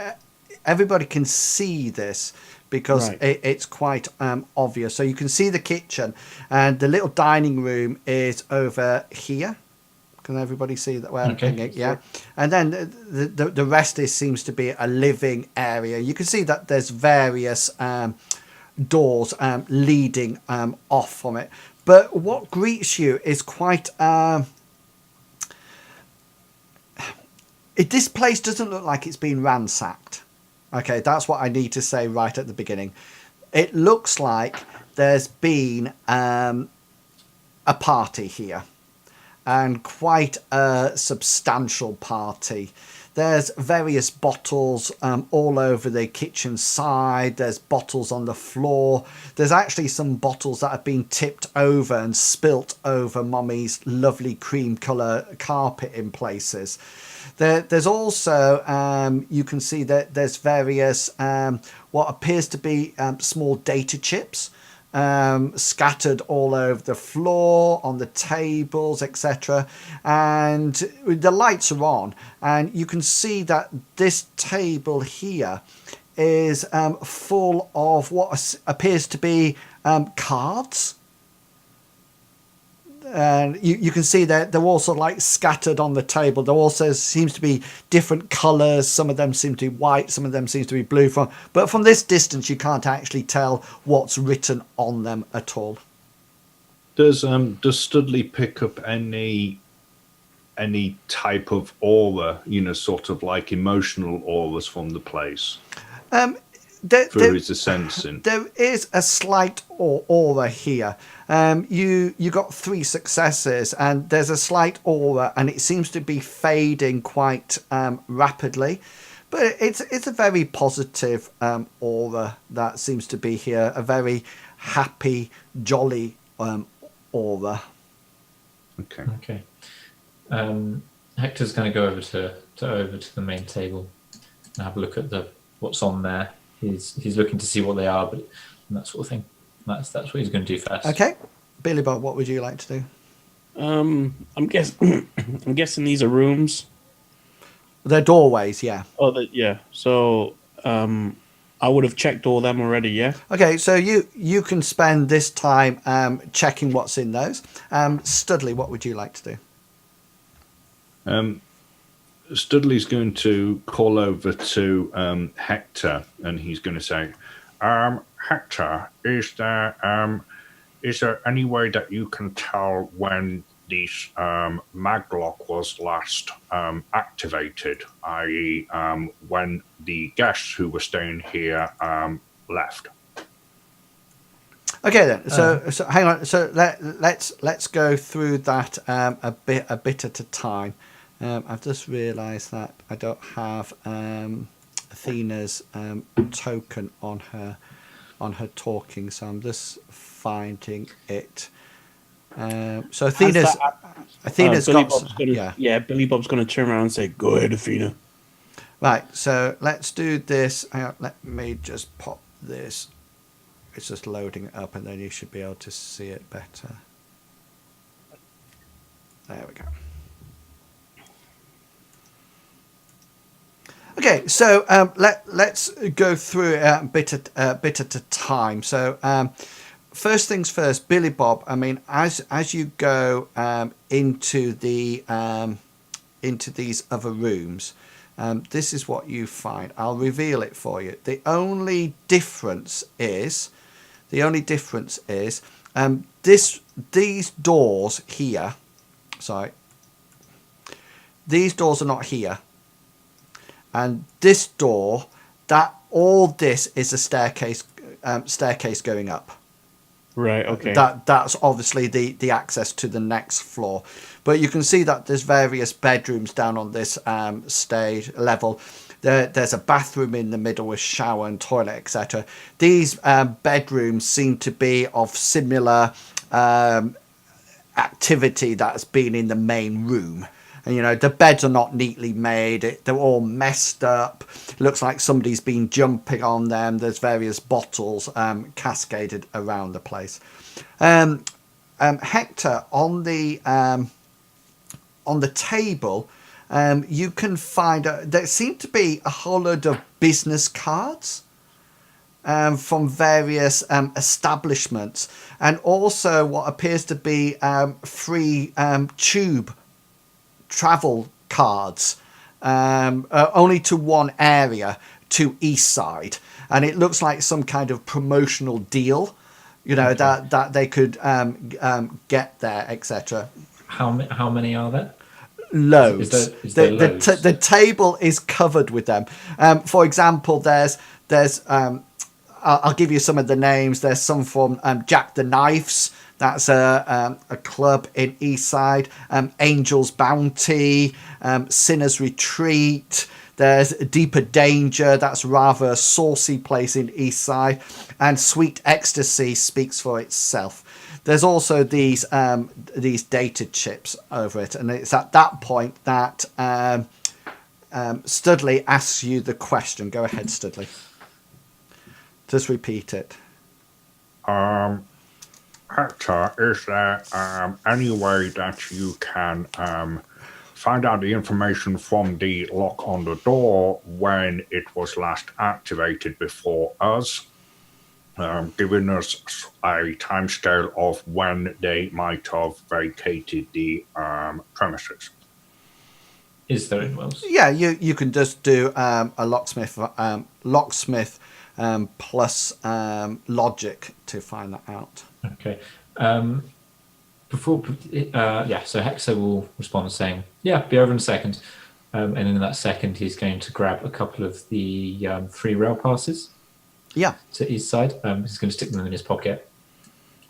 Speaker 1: everybody can see this. Because it's quite obvious. So you can see the kitchen, and the little dining room is over here. Can everybody see that? Well, okay. Yeah. And then the rest seems to be a living area. You can see that there's various doors leading off from it. But what greets you is quite... this place doesn't look like it's been ransacked. Okay, that's what I need to say right at the beginning. It looks like there's been a party here, and quite a substantial party. There's various bottles all over the kitchen side. There's bottles on the floor. There's actually some bottles that have been tipped over and spilt over Mommy's lovely cream colour carpet in places. There's also, you can see that there's various, what appears to be small data chips scattered all over the floor, on the tables, etc. And the lights are on, and you can see that this table here is full of what appears to be cards. And you can see that they're also like scattered on the table. There also seems to be different colours. Some of them seem to be white, some of them seem to be blue. But from this distance, you can't actually tell what's written on them at all.
Speaker 3: Does Studley pick up any type of aura, sort of like emotional auras from the place? Through his sensing.
Speaker 1: There is a slight aura here. You got 3 successes, and there's a slight aura, and it seems to be fading quite rapidly. But it's a very positive aura that seems to be here. A very happy, jolly aura.
Speaker 3: Okay.
Speaker 4: Okay. Hector's going to go over to the main table and have a look at what's on there. He's looking to see what they are, but and that sort of thing. That's what he's going to do first.
Speaker 1: Okay, Billy Bob, what would you like to do?
Speaker 2: I'm guessing these are rooms.
Speaker 1: They're doorways, yeah.
Speaker 2: Oh, yeah. So, I would have checked all them already. Yeah.
Speaker 1: Okay, so you can spend this time checking what's in those. Studley, what would you like to do?
Speaker 3: Studley's going to call over to Hector, and he's going to say,
Speaker 5: Hector, is there any way that you can tell when this maglock was last activated, i.e., when the guests who were staying here left?
Speaker 1: Okay then. So hang on. So let's go through that a bit at a time. I've just realised that I don't have Athena's token on her talking, so I'm just finding it. So Athena's
Speaker 2: Billy
Speaker 1: got
Speaker 2: Bob's gonna, Billy Bob's going to turn around and say, "Go ahead, Athena."
Speaker 1: right. So let's do this. Hang on, let me just pop this. It's just loading it up, and then you should be able to see it better. There we go. Okay, so let's go through it a bit at a time. So first things first, Billy Bob. I mean, as you go into these other rooms, this is what you find. I'll reveal it for you. The only difference is these doors here. Sorry, these doors are not here. And this door, all this is a staircase going up.
Speaker 2: Right. Okay.
Speaker 1: That's obviously the access to the next floor. But you can see that there's various bedrooms down on this stage level. There's a bathroom in the middle with shower and toilet, etc. These bedrooms seem to be of similar activity that's been in the main room. And, you know, the beds are not neatly made. They're all messed up. It looks like somebody's been jumping on them. There's various bottles cascaded around the place. Hector, on the table, you can find there seem to be a whole load of business cards from various establishments, and also what appears to be free tube travel cards, only to one area, to Eastside, and it looks like some kind of promotional deal, you know, okay, that they could get there, etc.
Speaker 4: How many are there?
Speaker 1: Loads.
Speaker 4: Is there loads?
Speaker 1: The table is covered with them. For example, there's I'll give you some of the names. There's some from Jack the Knifes. That's a club in Eastside. Angel's Bounty, Sinner's Retreat. There's Deeper Danger. That's rather a saucy place in Eastside. And Sweet Ecstasy speaks for itself. There's also these data chips over it. And it's at that point that Studley asks you the question. Go ahead, Studley. Just repeat it.
Speaker 5: Hector, is there any way that you can find out the information from the lock on the door when it was last activated before us, giving us a timescale of when they might have vacated the premises?
Speaker 4: Is there in Wales?
Speaker 1: Yeah, you can just do a locksmith plus logic to find that out.
Speaker 4: Okay. So Hector will respond saying, "Yeah, be over in a second." And in that second, he's going to grab a couple of the free rail passes.
Speaker 1: Yeah.
Speaker 4: To Eastside. He's going to stick them in his pocket.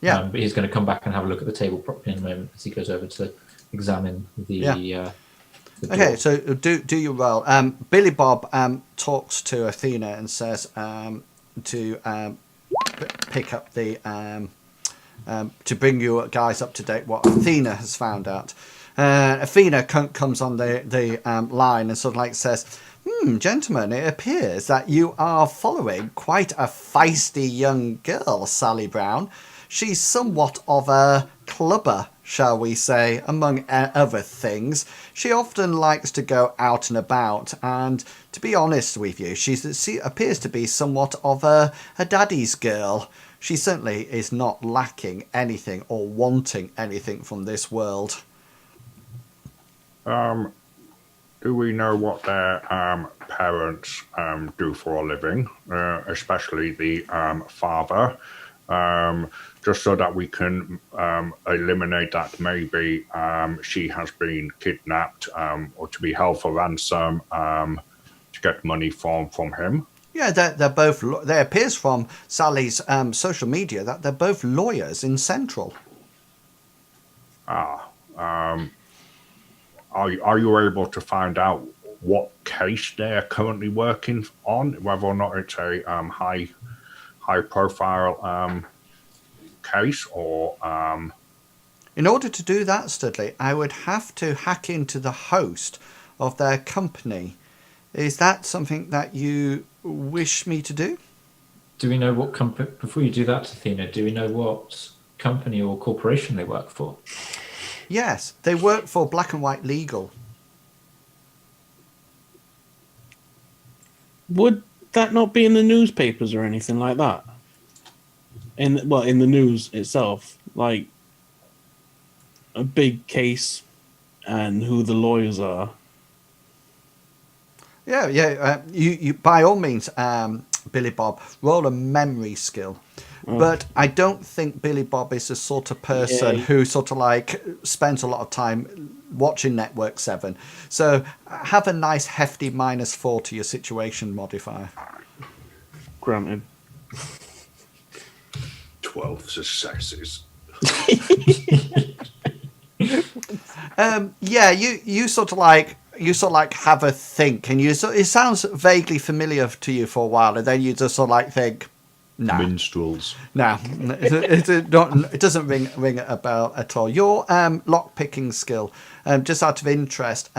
Speaker 1: Yeah.
Speaker 4: But he's going to come back and have a look at the table properly in a moment as he goes over to examine the the
Speaker 1: Okay,
Speaker 4: door.
Speaker 1: so do your roll. Billy Bob talks to Athena and says to pick up the to bring you guys up to date what Athena has found out. Athena comes on the line and sort of like says, gentlemen, it appears that you are following quite a feisty young girl, Sally Brown. She's somewhat of a clubber, shall we say, among other things. She often likes to go out and about, and to be honest with you, she appears to be somewhat of a daddy's girl. She certainly is not lacking anything or wanting anything from this world.
Speaker 5: Do we know what their parents do for a living, especially the father? Just so that we can eliminate that maybe she has been kidnapped or to be held for ransom to get money from him.
Speaker 1: Yeah, they're both. They appears from Sally's social media that they're both lawyers in Central.
Speaker 5: Are you able to find out what case they're currently working on, whether or not it's a high profile case or
Speaker 1: In order to do that, Studley, I would have to hack into the host of their company. Is that something that you wish me to do?
Speaker 4: Do we know what company? Before you do that, Athena, do we know what company or corporation they work for?
Speaker 1: Yes, they work for Black and White Legal.
Speaker 2: Would that not be in the newspapers or anything like that? In the news itself, like a big case and who the lawyers are.
Speaker 1: Yeah. You by all means, Billy Bob, roll a memory skill. But I don't think Billy Bob is the sort of person
Speaker 2: Yeah.
Speaker 1: who sort of like spends a lot of time watching Network 7. So have a nice hefty -4 to your situation modifier.
Speaker 2: Granted.
Speaker 3: 12 successes.
Speaker 1: Yeah, you sort of like have a think, and it sounds vaguely familiar to you for a while, and then you just sort of like think, no,
Speaker 3: Minstrels.
Speaker 1: no, it doesn't ring a bell at all. Your lock picking skill, just out of interest,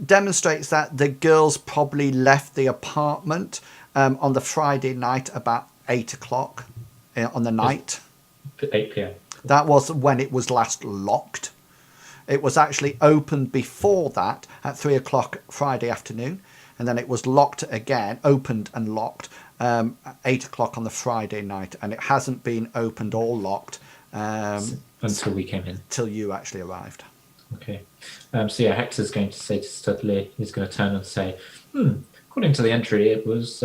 Speaker 1: demonstrates that the girls probably left the apartment on the Friday night about 8 o'clock on the night.
Speaker 4: 8 p.m.
Speaker 1: That was when it was last locked. It was actually opened before that at 3 o'clock Friday afternoon, and then it was locked again, opened and locked at 8 o'clock on the Friday night, and it hasn't been opened or locked
Speaker 4: Until we came in.
Speaker 1: till you actually arrived.
Speaker 4: Okay. So yeah, Hector's going to say to Studley, he's going to turn and say, according to the entry, it was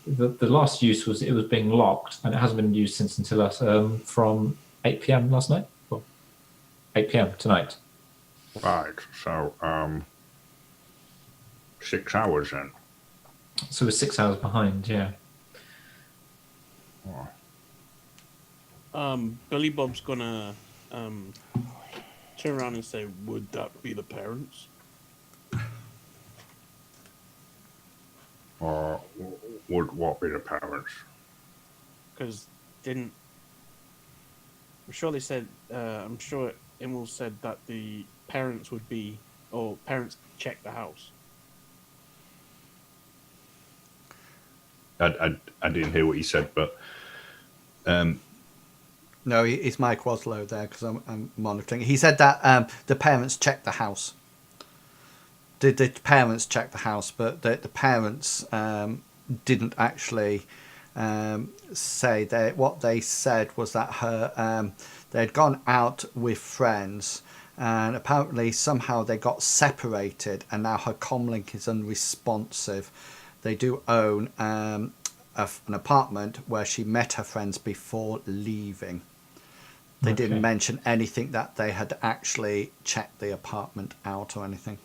Speaker 4: the last use was it was being locked, and it hasn't been used since until from 8 p.m. last night. Well, 8 p.m. tonight.
Speaker 5: right. So 6 hours then.
Speaker 4: So we're 6 hours behind. Yeah.
Speaker 2: Billy Bob's gonna turn around and say, "Would that be the parents?"
Speaker 5: Or would what be the parents?
Speaker 2: Because I'm sure they said. I'm sure Emil said that the parents would be, or parents check the house.
Speaker 3: I didn't hear what you said, but
Speaker 1: No, his mic was low there because I'm monitoring. He said that the parents checked the house. The parents checked the house, but the parents didn't actually say that. What they said was that they'd gone out with friends, and apparently somehow they got separated, and now her comlink is unresponsive. They do own an apartment where she met her friends before leaving. They didn't mention anything that they had actually checked the apartment out or anything.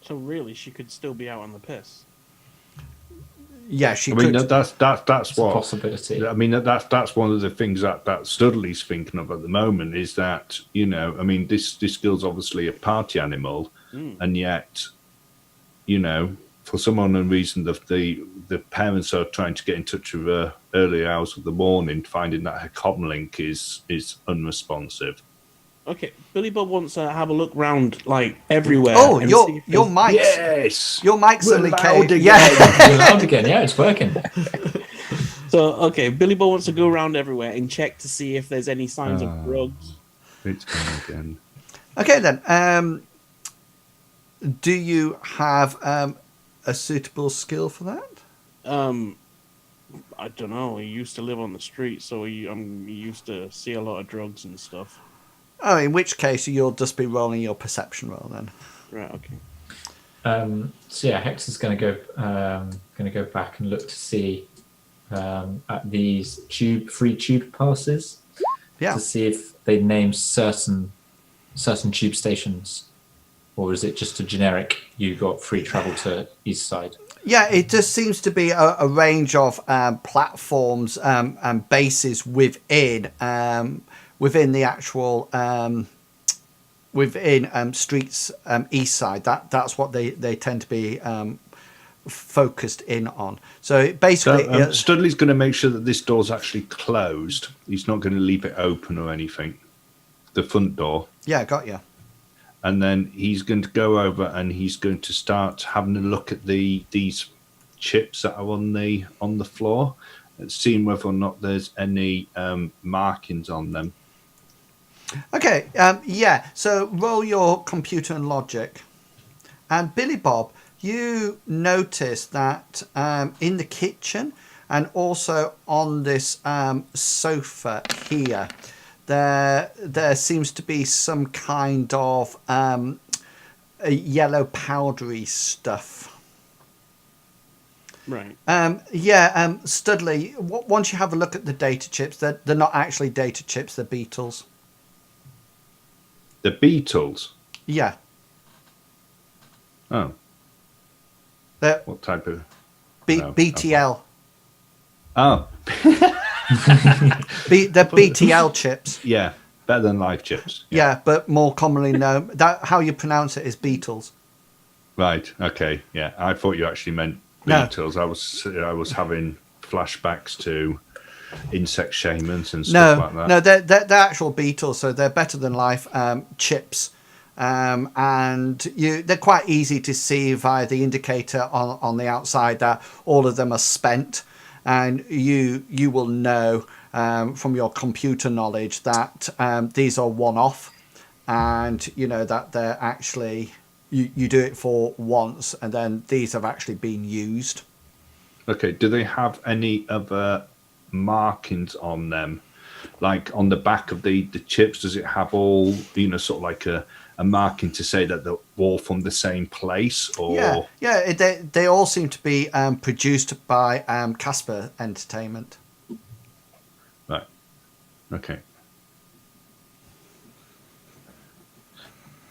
Speaker 2: So really, she could still be out on the piss.
Speaker 1: Yeah, she
Speaker 3: I mean,
Speaker 1: could.
Speaker 3: that's
Speaker 4: It's a
Speaker 3: what
Speaker 4: possibility.
Speaker 3: I mean. That's one of the things that Studley's thinking of at the moment is that I mean, this girl's obviously a party animal, and yet, for some unknown reason, the parents are trying to get in touch with her early hours of the morning, finding that her comm link is unresponsive.
Speaker 2: Okay, Billy Bob wants to have a look round like everywhere.
Speaker 1: Oh,
Speaker 2: and
Speaker 1: your
Speaker 2: see if
Speaker 1: your
Speaker 2: there's-
Speaker 1: mics.
Speaker 3: Yes,
Speaker 1: Your mics
Speaker 3: we're
Speaker 1: only
Speaker 3: loud
Speaker 1: came.
Speaker 3: again.
Speaker 1: Yeah.
Speaker 4: You're loud again. Yeah, it's working.
Speaker 2: So okay, Billy Bob wants to go around everywhere and check to see if there's any signs of drugs.
Speaker 3: It's gone again.
Speaker 1: Okay then. Do you have a suitable skill for that?
Speaker 2: I don't know. He used to live on the street, so he used to see a lot of drugs and stuff.
Speaker 1: Oh, in which case you'll just be rolling your perception roll then.
Speaker 2: Right. Okay.
Speaker 4: So yeah, Hector's going to go back and look to see at these free tube passes
Speaker 1: Yeah.
Speaker 4: to see if they name certain tube stations, or is it just a generic? You got free travel to Eastside.
Speaker 1: Yeah, it just seems to be a range of platforms and bases within the actual within streets east side. That's what they tend to be focused in on. So basically,
Speaker 3: So Studley's going to make sure that this door's actually closed. He's not going to leave it open or anything. The front door.
Speaker 1: yeah, got you.
Speaker 3: And then he's going to go over and he's going to start having a look at these chips that are on the floor, and seeing whether or not there's any markings on them.
Speaker 1: Okay, yeah. So roll your computer and logic, and Billy Bob, you notice that in the kitchen and also on this sofa here, there seems to be some kind of a yellow powdery stuff.
Speaker 2: Right.
Speaker 1: Studley, once you have a look at the data chips, they're not actually data chips, they're beetles.
Speaker 3: The beetles.
Speaker 1: Yeah.
Speaker 3: Oh,
Speaker 1: They're
Speaker 3: what type of? No,
Speaker 1: BTL.
Speaker 3: Oh,
Speaker 1: They're BTL chips.
Speaker 3: yeah, better than live chips.
Speaker 1: Yeah, but more commonly known, that how you pronounce it is beetles.
Speaker 3: Right. Okay. Yeah, I thought you actually meant
Speaker 1: No.
Speaker 3: beetles. I was having flashbacks to insect shamans and
Speaker 1: No,
Speaker 3: stuff like that.
Speaker 1: no, they're actual beetles, so they're better than life chips. And they're quite easy to see via the indicator on the outside that all of them are spent, and you will know from your computer knowledge that these are one-off, and you know that they're actually you do it for once, and then these have actually been used.
Speaker 3: Okay. Do they have any other markings on them, like on the back of the chips? Does it have all sort of like a marking to say that they're all from the same place? Or
Speaker 1: Yeah. They all seem to be produced by Casper Entertainment.
Speaker 3: Right. Okay.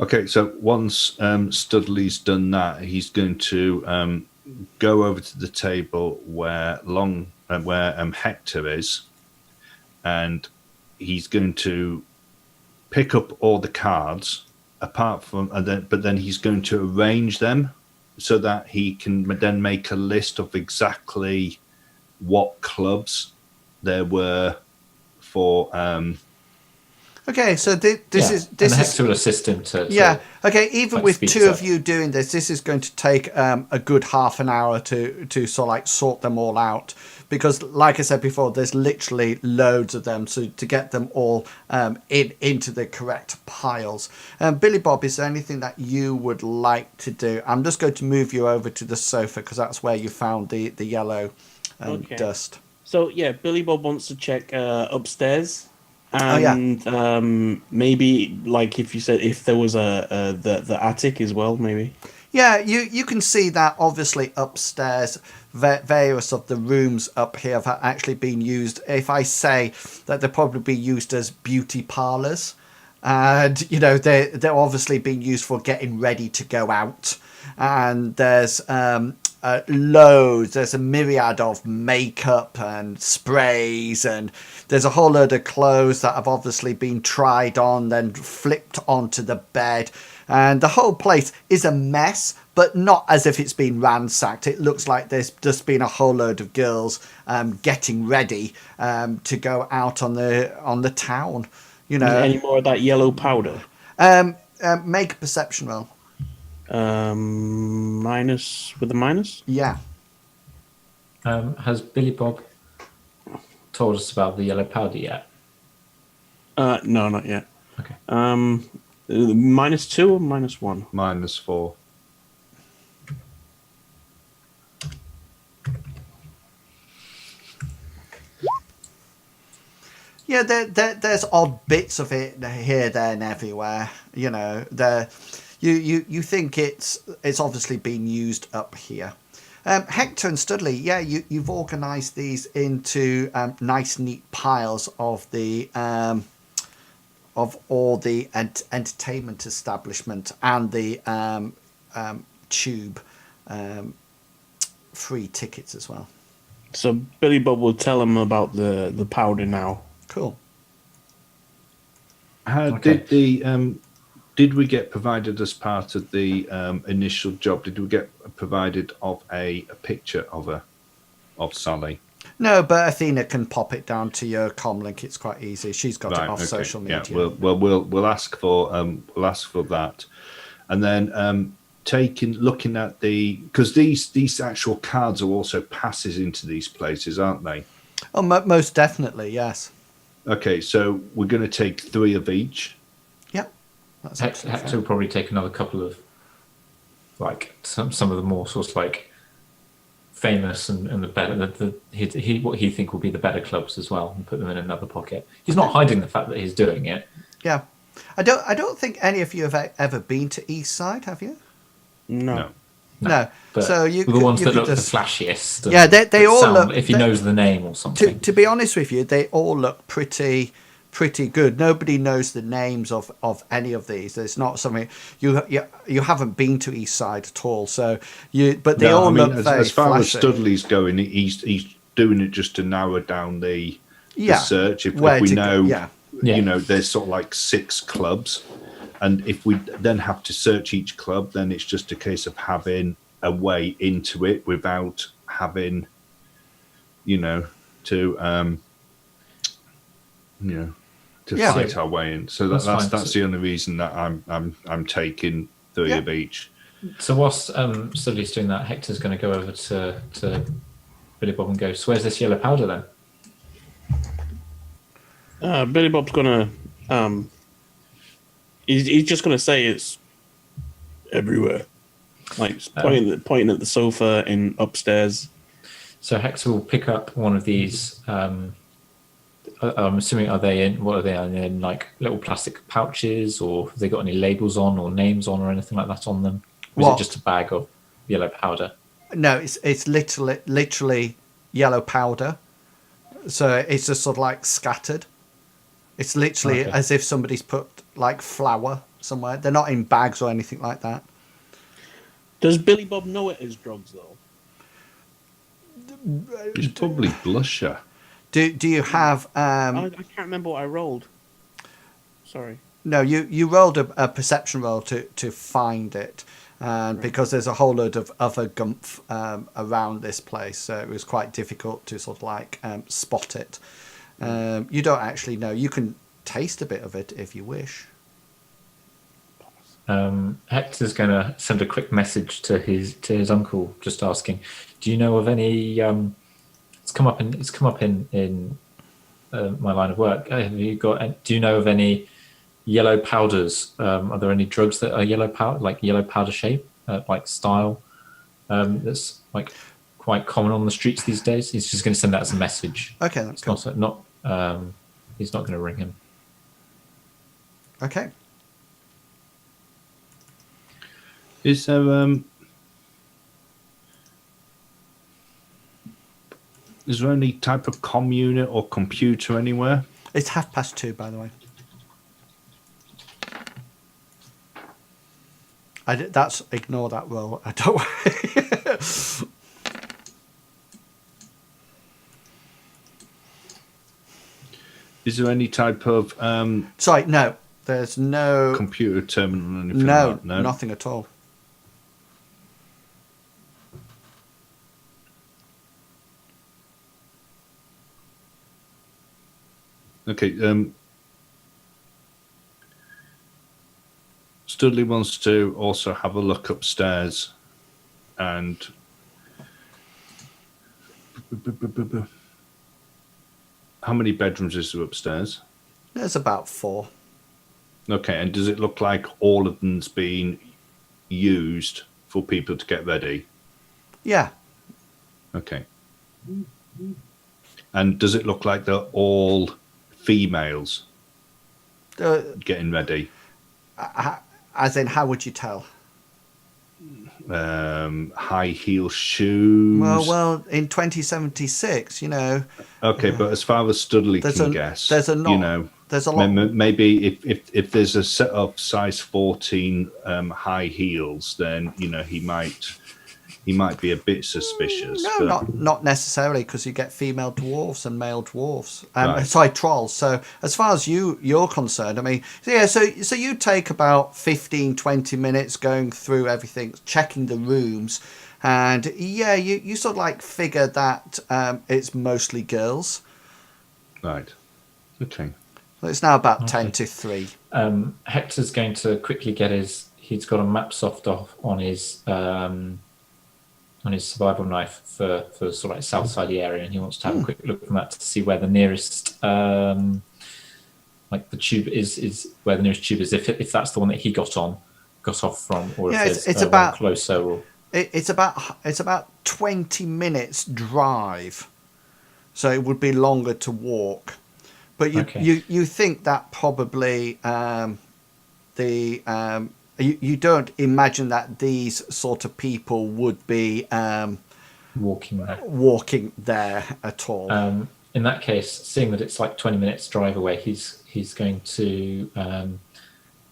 Speaker 3: Okay, so once Studley's done that, he's going to go over to the table where Hector is, and he's going to pick up all the cards but then he's going to arrange them so that he can then make a list of exactly what clubs there were for.
Speaker 1: Okay, so this is
Speaker 4: and Hector will assist him to
Speaker 1: yeah. Okay, even
Speaker 4: like,
Speaker 1: with
Speaker 4: speed
Speaker 1: two
Speaker 4: this
Speaker 1: of
Speaker 4: up.
Speaker 1: you doing this is going to take a good half an hour to sort of like sort them all out, because like I said before, there's literally loads of them. So to get them all into the correct piles. Billy Bob, is there anything that you would like to do? I'm just going to move you over to the sofa because that's where you found the yellow
Speaker 2: Okay.
Speaker 1: dust.
Speaker 2: So yeah, Billy Bob wants to check upstairs,
Speaker 1: Oh, yeah.
Speaker 2: and maybe like if you said if there was the attic as well, maybe.
Speaker 1: Yeah, you can see that obviously upstairs, various of the rooms up here have actually been used. If I say that they're probably be used as beauty parlours, and they're obviously being used for getting ready to go out. And there's loads. There's a myriad of makeup and sprays, and there's a whole load of clothes that have obviously been tried on, then flipped onto the bed. And the whole place is a mess, but not as if it's been ransacked. It looks like there's just been a whole load of girls getting ready to go out on the town. You know,
Speaker 2: Any more of that yellow powder?
Speaker 1: make a perception roll.
Speaker 2: Minus with a minus.
Speaker 1: Yeah.
Speaker 4: Has Billy Bob told us about the yellow powder yet?
Speaker 2: No, not yet.
Speaker 4: Okay.
Speaker 2: -2 or -1?
Speaker 3: -4.
Speaker 1: Yeah, there's odd bits of it here, there, and everywhere. You know, you think it's obviously been used up here. Hector and Studley, yeah, you've organised these into nice, neat piles of the of all the entertainment establishment and the tube free tickets as well.
Speaker 2: So Billy Bob will tell him about the powder now.
Speaker 1: Cool.
Speaker 3: How did we get provided as part of the initial job? Did we get provided of a picture of Sally?
Speaker 1: No, but Athena can pop it down to your comm link. It's quite easy. She's got it off social media.
Speaker 3: Yeah, we'll ask for that, and then looking at because these actual cards are also passes into these places, aren't they?
Speaker 1: Oh, most definitely, yes.
Speaker 3: Okay, so we're going to take 3 of each.
Speaker 1: Yep. That's
Speaker 4: Hector will probably take another couple of, like, some of the more sort of like famous and the better what he think will be the better clubs as well, and put them in another pocket. He's not hiding the fact that he's doing it.
Speaker 1: Yeah. I don't think any of you have ever been to Eastside, have you?
Speaker 2: No.
Speaker 1: No.
Speaker 4: But
Speaker 1: So you
Speaker 4: the
Speaker 1: could,
Speaker 4: ones
Speaker 1: you
Speaker 4: that
Speaker 1: could
Speaker 4: look
Speaker 1: just,
Speaker 4: the flashiest.
Speaker 1: Yeah, they all look.
Speaker 4: If he knows the name or something.
Speaker 1: To be honest with you, they all look pretty good. Nobody knows the names of any of these. There's not something you haven't been to Eastside at all. So but they all look very
Speaker 3: as far
Speaker 1: flashy.
Speaker 3: as Studley's going, he's doing it just to narrow down the search. If we know, you know, there's sort of like 6 clubs, and if we then have to search each club, then it's just a case of having a way into it without having, you know, to fight our way in. So that's the only reason that I'm taking 3 of each.
Speaker 4: So whilst Studley's doing that, Hector's going to go over to Billy Bob and go, so where's this yellow powder then?
Speaker 2: Billy Bob's gonna he's just gonna say it's everywhere, like pointing at the sofa in upstairs.
Speaker 4: So Hector will pick up one of these. I'm assuming what are they in, like little plastic pouches, or have they got any labels on or names on or anything like that on them? Or is it just a bag of yellow powder?
Speaker 1: No, it's literally yellow powder. So it's just sort of like scattered. It's literally as if somebody's put like flour somewhere. They're not in bags or anything like that.
Speaker 2: Does Billy Bob know it is drugs though?
Speaker 3: It's probably blusher.
Speaker 1: Do you have?
Speaker 2: I can't remember what I rolled. Sorry.
Speaker 1: No, you rolled a perception roll to find it, because there's a whole load of other gumph around this place, so it was quite difficult to sort of like spot it. You don't actually know. You can taste a bit of it if you wish.
Speaker 4: Hector's going to send a quick message to his uncle, just asking, do you know of any? It's come up in my line of work. Do you know of any yellow powders? Are there any drugs that are yellow powder shape, like style? That's like quite common on the streets these days. He's just going to send that as a message.
Speaker 1: Okay, that's cool.
Speaker 4: He's not going to ring him.
Speaker 1: Okay.
Speaker 3: Is there any type of comm unit or computer anywhere?
Speaker 1: It's 2:30, by the way. Ignore that roll. I don't.
Speaker 3: Is there any type of
Speaker 1: Sorry, no. There's no...
Speaker 3: computer terminal or anything
Speaker 1: No,
Speaker 3: like that? No,
Speaker 1: nothing at all.
Speaker 3: Okay. Studley wants to also have a look upstairs, and how many bedrooms is there upstairs?
Speaker 1: There's about 4.
Speaker 3: Okay, and does it look like all of them's been used for people to get ready?
Speaker 1: Yeah.
Speaker 3: Okay. And does it look like they're all females getting ready?
Speaker 1: As in, how would you tell?
Speaker 3: High heel shoes.
Speaker 1: Well, in 2076,
Speaker 3: Okay, but as far as Studley
Speaker 1: There's
Speaker 3: can
Speaker 1: a-
Speaker 3: guess,
Speaker 1: there's a lot- there's a lot-
Speaker 3: Maybe if there's a set of size 14 high heels, then he might be a bit suspicious.
Speaker 1: No,
Speaker 3: but,
Speaker 1: not necessarily, because you get female dwarfs and male dwarfs.
Speaker 3: Right.
Speaker 1: Sorry, trolls. So as far as you're concerned, I mean, yeah. So you take about 15, 20 minutes going through everything, checking the rooms, and yeah, you sort of like figure that it's mostly girls.
Speaker 3: Right. Okay.
Speaker 1: So it's now about
Speaker 4: Okay.
Speaker 1: 10 to 3.
Speaker 4: Hector's going to quickly get he's got a map soft off on his survival knife for sort of like south side area, and he wants to have a quick look from that to see where the nearest like the tube is where the nearest tube is, if that's the one that he got off from, or
Speaker 1: Yeah,
Speaker 4: if
Speaker 1: it's
Speaker 4: there's
Speaker 1: about-
Speaker 4: one closer. Or
Speaker 1: It's about 20 minutes drive, so it would be longer to walk. But you think that probably you don't imagine that these sort of people would be
Speaker 4: walking
Speaker 1: there at all.
Speaker 4: In that case, seeing that it's like 20 minutes drive away, he's going to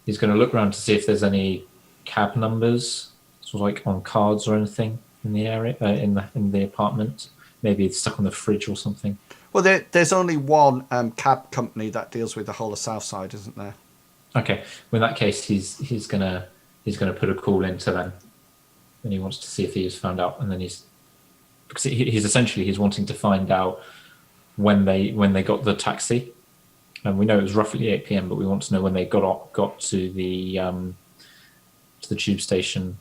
Speaker 4: look around to see if there's any cab numbers, sort of like on cards or anything in the area, in the apartment. Maybe it's stuck on the fridge or something.
Speaker 1: Well, there's only one cab company that deals with the whole of Southside, isn't there?
Speaker 4: Okay. Well, in that case, he's gonna put a call into them, and he wants to see if he has found out, and then because he's wanting to find out when they got the taxi, and we know it was roughly 8 p.m., but we want to know when they got to the tube station.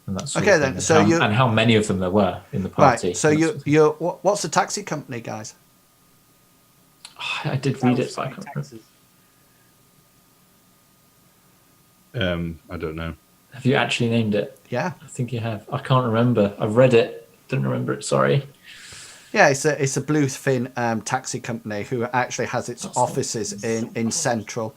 Speaker 4: And that sort
Speaker 1: Okay,
Speaker 4: of thing,
Speaker 1: then. So
Speaker 4: and how many of them there were in the party.
Speaker 1: Right. So what's the taxi company, guys?
Speaker 4: I did read it, but I can't remember.
Speaker 3: I don't know.
Speaker 4: Have you actually named it?
Speaker 1: Yeah.
Speaker 4: I think you have. I can't remember. I've read it. Didn't remember it. Sorry.
Speaker 1: Yeah, it's a bluefin taxi company who actually has its offices in Central.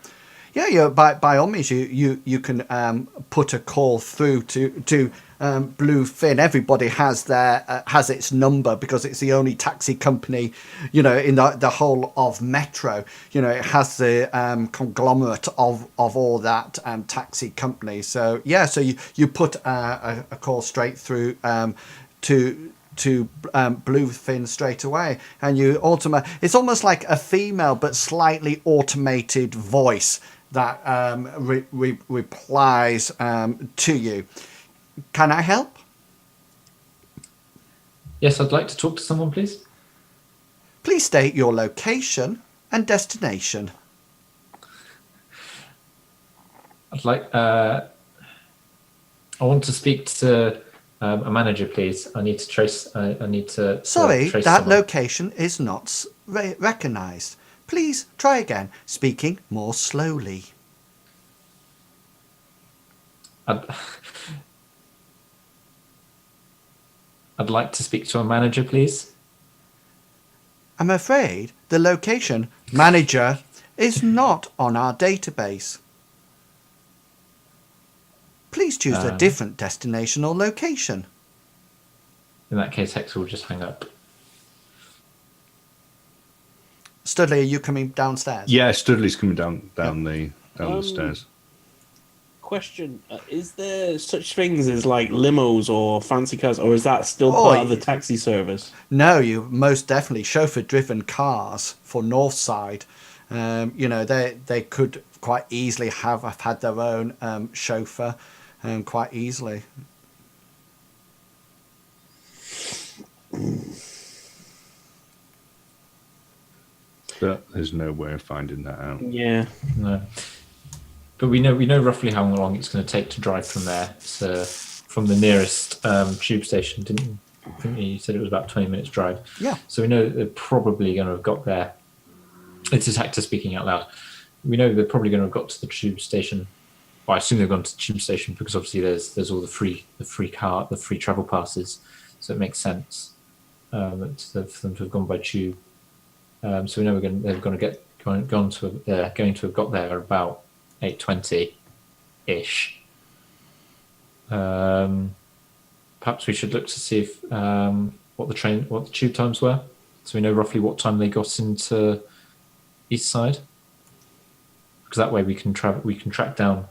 Speaker 1: Yeah, by all means, you can put a call through to Bluefin. Everybody has has its number because it's the only taxi company, in the whole of Metro. It has the conglomerate of all that taxi companies. So yeah, so you put a call straight through to Bluefin straight away, and it's almost like a female but slightly automated voice that replies to you. Can I help?
Speaker 4: Yes, I'd like to talk to someone, please.
Speaker 1: Please state your location and destination.
Speaker 4: I'd like. I want to speak to a manager, please. I need to trace. I need to.
Speaker 1: Sorry,
Speaker 4: trace
Speaker 1: that
Speaker 4: someone.
Speaker 1: location is not recognized. Please try again, speaking more slowly.
Speaker 4: I'd like to speak to a manager, please.
Speaker 1: I'm afraid the location manager is not on our database. Please choose a different destination or location.
Speaker 4: In that case, Hector will just hang up.
Speaker 1: Studley, are you coming downstairs?
Speaker 3: Yeah, Studley's coming down the stairs.
Speaker 2: Question: is there such things as like limos or fancy cars, or is that still
Speaker 1: Oh,
Speaker 2: part of the taxi service?
Speaker 1: No, you most definitely chauffeur-driven cars for Northside. They could quite easily have had their own chauffeur, quite easily.
Speaker 3: But there's no way of finding that out.
Speaker 2: Yeah.
Speaker 4: No. But we know roughly how long it's going to take to drive from there. So from the nearest tube station, didn't I think you said it was about 20 minutes drive?
Speaker 1: Yeah.
Speaker 4: So we know that they're probably going to have got there. This is Hector speaking out loud. We know they're probably going to have got to the tube station. Well, I assume they've gone to the tube station because obviously there's all the free travel passes. So it makes sense for them to have gone by tube. So we know they're going to have got there at about 8:20 ish. Perhaps we should look to see if what the tube times were, so we know roughly what time they got into Eastside. Because that way we can track down.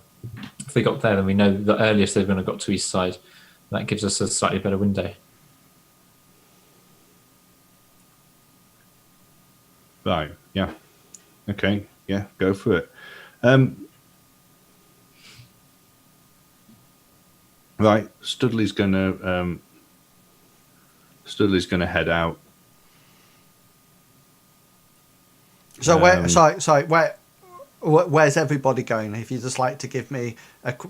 Speaker 4: If they got there, then we know the earliest they're going to got to Eastside. That gives us a slightly better window.
Speaker 3: Right. Yeah. Okay. Yeah. Go for it. Right. Studley's gonna head out.
Speaker 1: So where's everybody going? If you just like to give me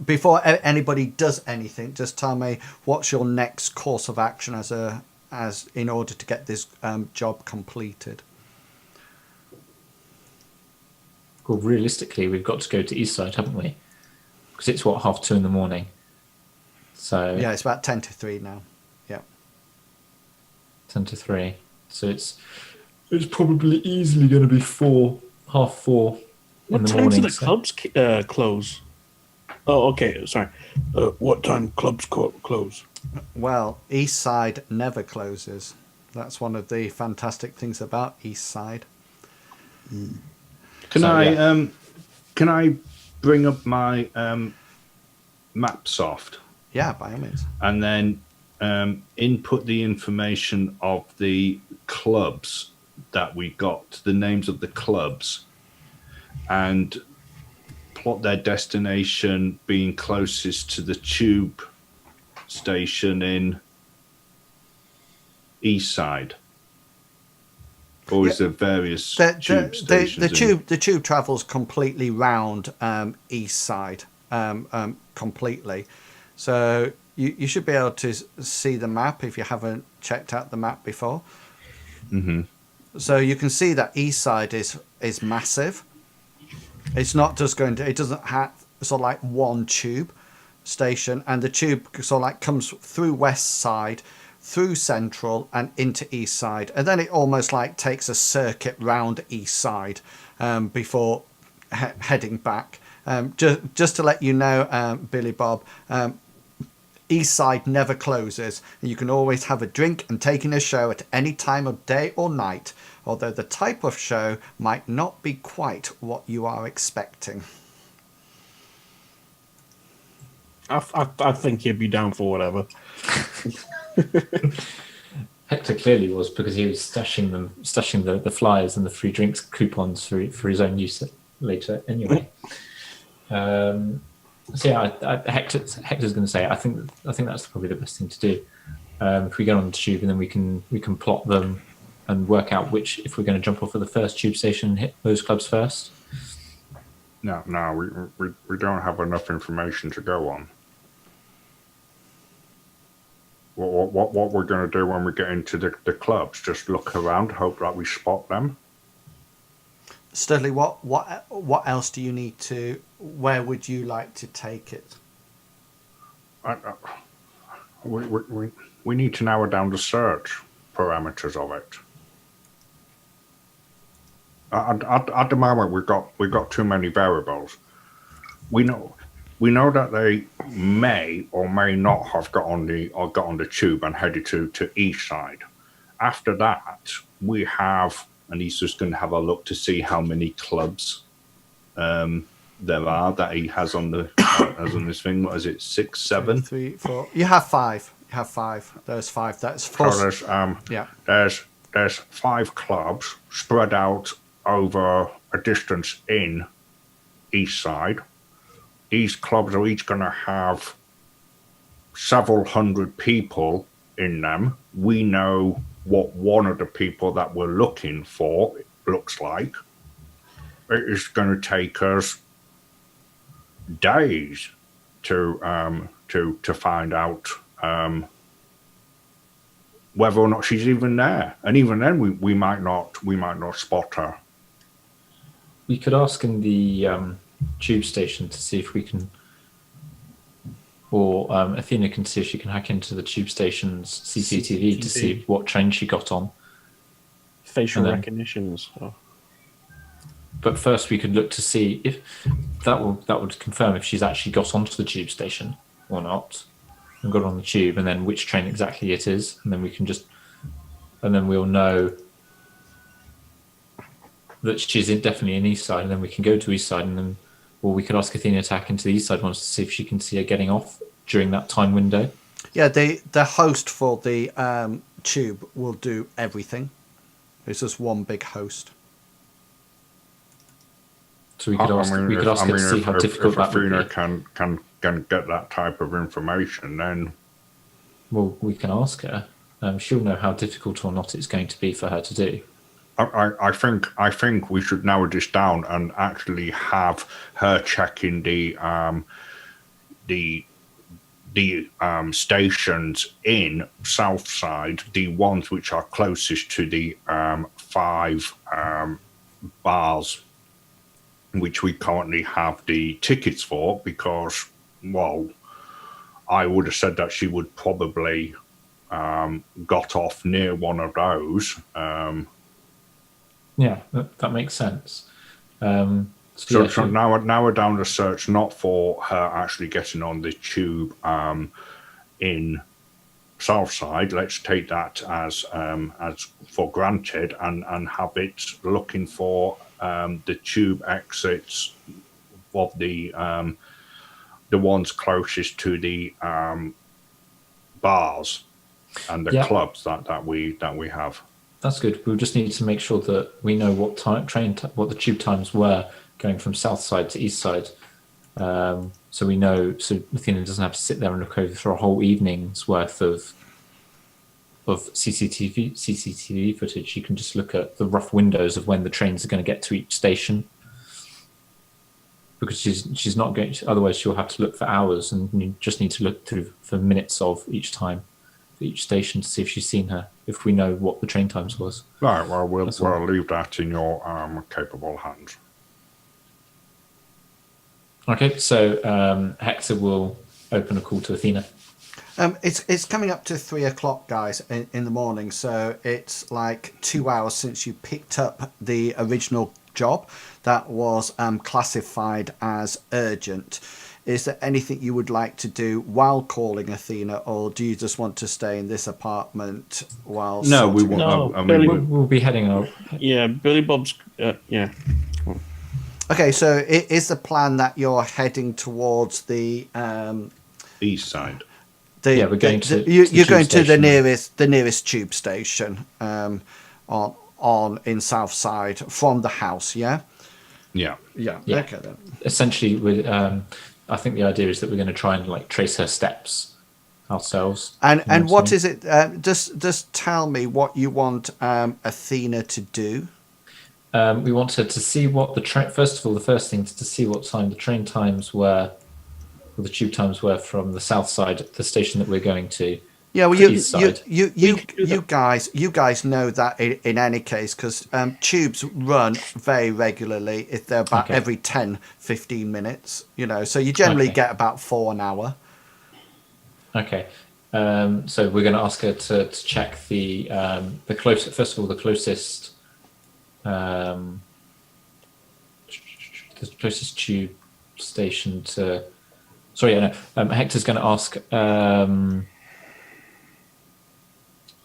Speaker 1: before anybody does anything, just tell me what's your next course of action as in order to get this job completed.
Speaker 4: Well, realistically, we've got to go to Eastside, haven't we? Because it's 2:30 in the morning. So
Speaker 1: Yeah, it's about 10 to 3 now. Yeah.
Speaker 4: 10 to 3. So it's probably easily going to be 4:30 in
Speaker 2: What
Speaker 4: the
Speaker 2: time
Speaker 4: morning.
Speaker 2: do the clubs close? Oh, okay. Sorry. What time clubs close?
Speaker 1: Well, Eastside never closes. That's one of the fantastic things about Eastside.
Speaker 3: Can
Speaker 4: So,
Speaker 3: I bring up my map soft
Speaker 1: Yeah, by all means.
Speaker 3: and then input the information of the clubs that we got, the names of the clubs, and plot their destination being closest to the tube station in Eastside? Or is there various tube stations?
Speaker 1: The tube travels completely round Eastside, completely. So you should be able to see the map if you haven't checked out the map before.
Speaker 3: Mm-hmm.
Speaker 1: So you can see that Eastside is massive. It's not just it doesn't have sort of like one tube station, and the tube sort of like comes through West Side, through Central and into Eastside, and then it almost like takes a circuit round Eastside before heading back. Just to let you know, Billy Bob, Eastside never closes. You can always have a drink and take in a show at any time of day or night, although the type of show might not be quite what you are expecting.
Speaker 2: I think he'd be down for whatever.
Speaker 4: Hector clearly was, because he was stashing the flyers and the free drinks coupons for his own use later anyway. So yeah, Hector's going to say I think that's probably the best thing to do. If we get on the tube and then we can plot them and work out if we're going to jump off at the first tube station and hit those clubs first.
Speaker 5: No, we don't have enough information to go on. What we're going to do when we get into the clubs? Just look around, hope that we spot them.
Speaker 1: Studley, what else do you need to? Where would you like to take it?
Speaker 5: We need to narrow down the search parameters of it. At the moment, we've got too many variables. We know that they may or may not have got on the tube and headed to Eastside. After that, we have, and he's just going to have a look to see how many clubs
Speaker 3: there are that he has on the has on this thing. What is it? 6, 7?
Speaker 1: 3, 4. You have 5. You have 5. There's 5. That's
Speaker 5: So
Speaker 1: 4.
Speaker 5: there's
Speaker 1: Yeah.
Speaker 5: there's 5 clubs spread out over a distance in Eastside. These clubs are each going to have several hundred people in them. We know what one of the people that we're looking for looks like. It is going to take us days to find out whether or not she's even there, and even then we might not spot her.
Speaker 4: We could ask in the tube station to see if we can, or Athena can see if she can hack into the tube station's CCTV to see what train she got on.
Speaker 2: Facial
Speaker 4: And then-
Speaker 2: recognition and stuff.
Speaker 4: But first, we could look to see if that would confirm if she's actually got onto the tube station or not, and got on the tube, and then which train exactly it is, and then we can and then we'll know that she's definitely in Eastside, and then we can go to Eastside, and then, or we could ask Athena to hack into the Eastside ones to see if she can see her getting off during that time window.
Speaker 1: Yeah, the host for the tube will do everything. It's just one big host.
Speaker 4: So we could ask her to see how difficult
Speaker 5: if
Speaker 4: that would
Speaker 5: Athena
Speaker 4: be.
Speaker 5: can get that type of information, then
Speaker 4: Well, we can ask her. She'll know how difficult or not it's going to be for her to do.
Speaker 5: I think we should narrow this down and actually have her checking the stations in Southside, the ones which are closest to the 5 bars which we currently have the tickets for, because, well, I would have said that she would probably got off near one of those.
Speaker 4: Yeah, that makes sense.
Speaker 5: So now we're down the search not for her actually getting on the tube in Southside. Let's take that as for granted and have it looking for the tube exits of the ones closest to the bars and the clubs that we have.
Speaker 4: That's good. We'll just need to make sure that we know what what the tube times were going from Southside to Eastside. So we know, so Athena doesn't have to sit there and look over for a whole evening's worth of CCTV footage. You can just look at the rough windows of when the trains are going to get to each station, because she's not going to, otherwise she'll have to look for hours, and you just need to look through for minutes of each time for each station to see if she's seen her, if we know what the train times was.
Speaker 5: Right, well, we'll leave that in your capable hands.
Speaker 4: Okay, so Hector will open a call to Athena.
Speaker 1: It's coming up to 3 o'clock, guys, in the morning. So it's like 2 hours since you picked up the original job that was classified as urgent. Is there anything you would like to do while calling Athena, or do you just want to stay in this apartment while?
Speaker 3: No, we
Speaker 1: sorting it
Speaker 3: won't.
Speaker 1: out?
Speaker 2: Billy-
Speaker 4: We'll be heading out.
Speaker 2: Yeah, Billy Bob's. Yeah.
Speaker 1: Okay, so is the plan that you're heading towards the
Speaker 3: East side.
Speaker 4: Yeah, we're going to
Speaker 1: you're
Speaker 4: the
Speaker 1: going
Speaker 4: tube
Speaker 1: to the
Speaker 4: station.
Speaker 1: nearest tube station on in Southside from the house. Yeah.
Speaker 3: Yeah.
Speaker 1: Yeah.
Speaker 4: Yeah.
Speaker 1: Okay then.
Speaker 4: Essentially, I think the idea is that we're going to try and like trace her steps ourselves.
Speaker 1: And what is it? Just tell me what you want Athena to do.
Speaker 4: We want her to see what the train. First of all, the first thing is to see what time the train times were, or the tube times were from the south side, the station that we're going to.
Speaker 1: Yeah, well,
Speaker 4: to East side.
Speaker 1: you guys know that in any case, because tubes run very regularly. If they're about every 10, 15 minutes, so you generally get about 4 an hour.
Speaker 4: Okay. So we're going to ask her to check the closest. First of all, the closest tube station to. Sorry, Hector's going to ask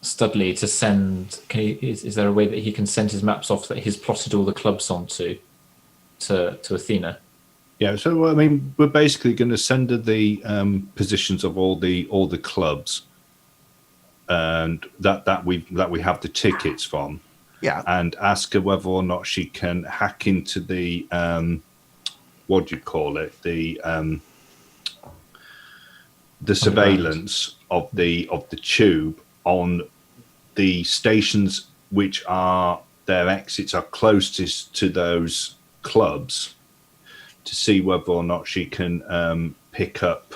Speaker 4: Studley to send. Is there a way that he can send his maps off that he's plotted all the clubs onto to Athena
Speaker 3: Yeah, so I mean, we're basically going to send her the positions of all the clubs, and that we have the tickets from,
Speaker 1: Yeah.
Speaker 3: and ask her whether or not she can hack into the what do you call it, the surveillance of the tube on the stations which are their exits are closest to those clubs, to see whether or not she can pick up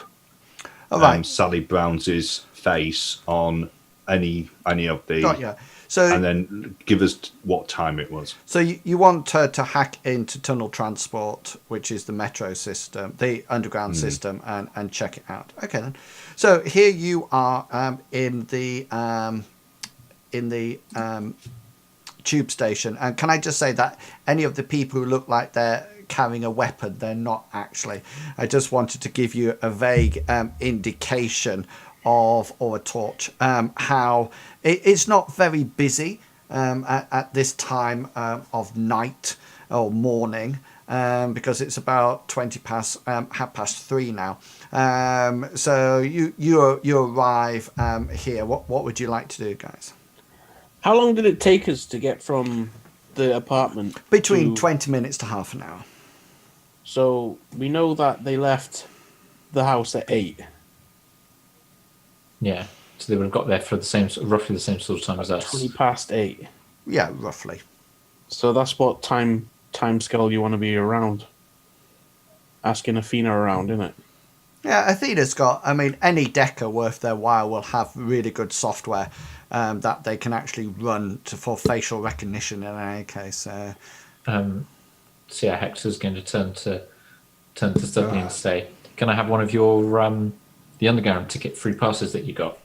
Speaker 1: All right.
Speaker 3: Sally Brown's face on any of the,
Speaker 1: Got you. So,
Speaker 3: and then give us what time it was.
Speaker 1: so you want her to hack into tunnel transport, which is the metro system, the underground system, and check it out. Okay, then. So here you are in the tube station, and can I just say that any of the people who look like they're carrying a weapon, they're not actually. I just wanted to give you a vague indication of, or a torch, how it's not very busy at this time of night or morning, because it's about 20 past, 3:30 now. So you arrive here. What would you like to do, guys?
Speaker 2: How long did it take us to get from the apartment?
Speaker 1: Between
Speaker 2: to...
Speaker 1: 20 minutes to half an hour.
Speaker 2: So we know that they left the house at 8.
Speaker 4: Yeah. So they would have got there for roughly the same sort of time as us.
Speaker 2: 20 past 8.
Speaker 1: Yeah, roughly.
Speaker 2: So that's what time scale you want to be around. Asking Athena around, isn't it?
Speaker 1: Yeah, Athena's got, I mean, any decker worth their while will have really good software that they can actually run for facial recognition in any case.
Speaker 4: So yeah, Hector's going to turn to Studley and say, "Can I have one of your the underground ticket free passes that you got?"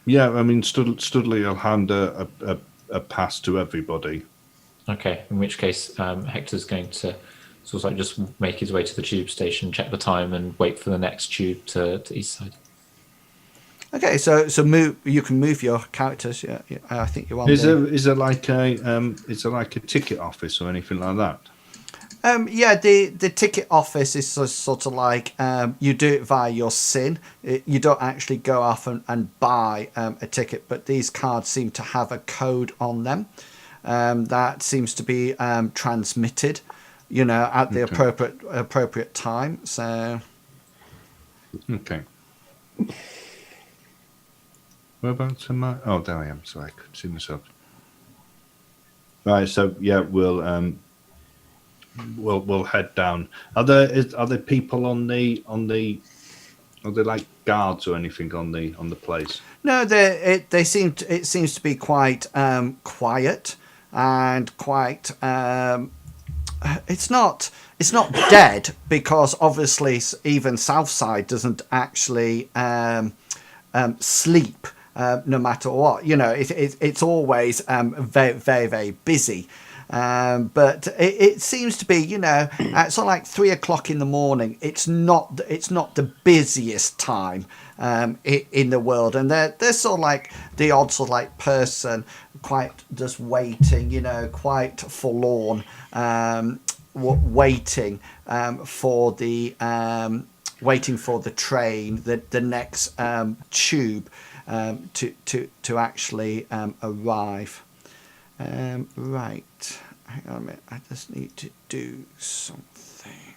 Speaker 3: Yeah, I mean, Studley will hand a pass to everybody.
Speaker 4: Okay, in which case Hector's going to sort of like just make his way to the tube station, check the time, and wait for the next tube to Eastside.
Speaker 1: Okay, so move. You can move your characters. Yeah, I think you're on.
Speaker 3: Is there like a ticket office or anything like that?
Speaker 1: Yeah, the ticket office is sort of like you do it via your SIN. You don't actually go off and buy a ticket, but these cards seem to have a code on them that seems to be transmitted, at the appropriate time. So,
Speaker 3: okay. Whereabouts am I? Oh, there I am. Sorry, I couldn't see myself. Right, so yeah, we'll head down. Are there people on the are there like guards or anything on the place?
Speaker 1: No, it seems to be quite quiet and quite. It's not dead, because obviously even Southside doesn't actually sleep. No matter what, it's always very, very, very busy. But it seems to be, at sort of like 3:00 in the morning. It's not the busiest time in the world, and they're sort of like the odd sort of like person, quite just waiting, quite forlorn, waiting for the train, the next tube. To actually arrive. Right. Hang on a minute. I just need to do something.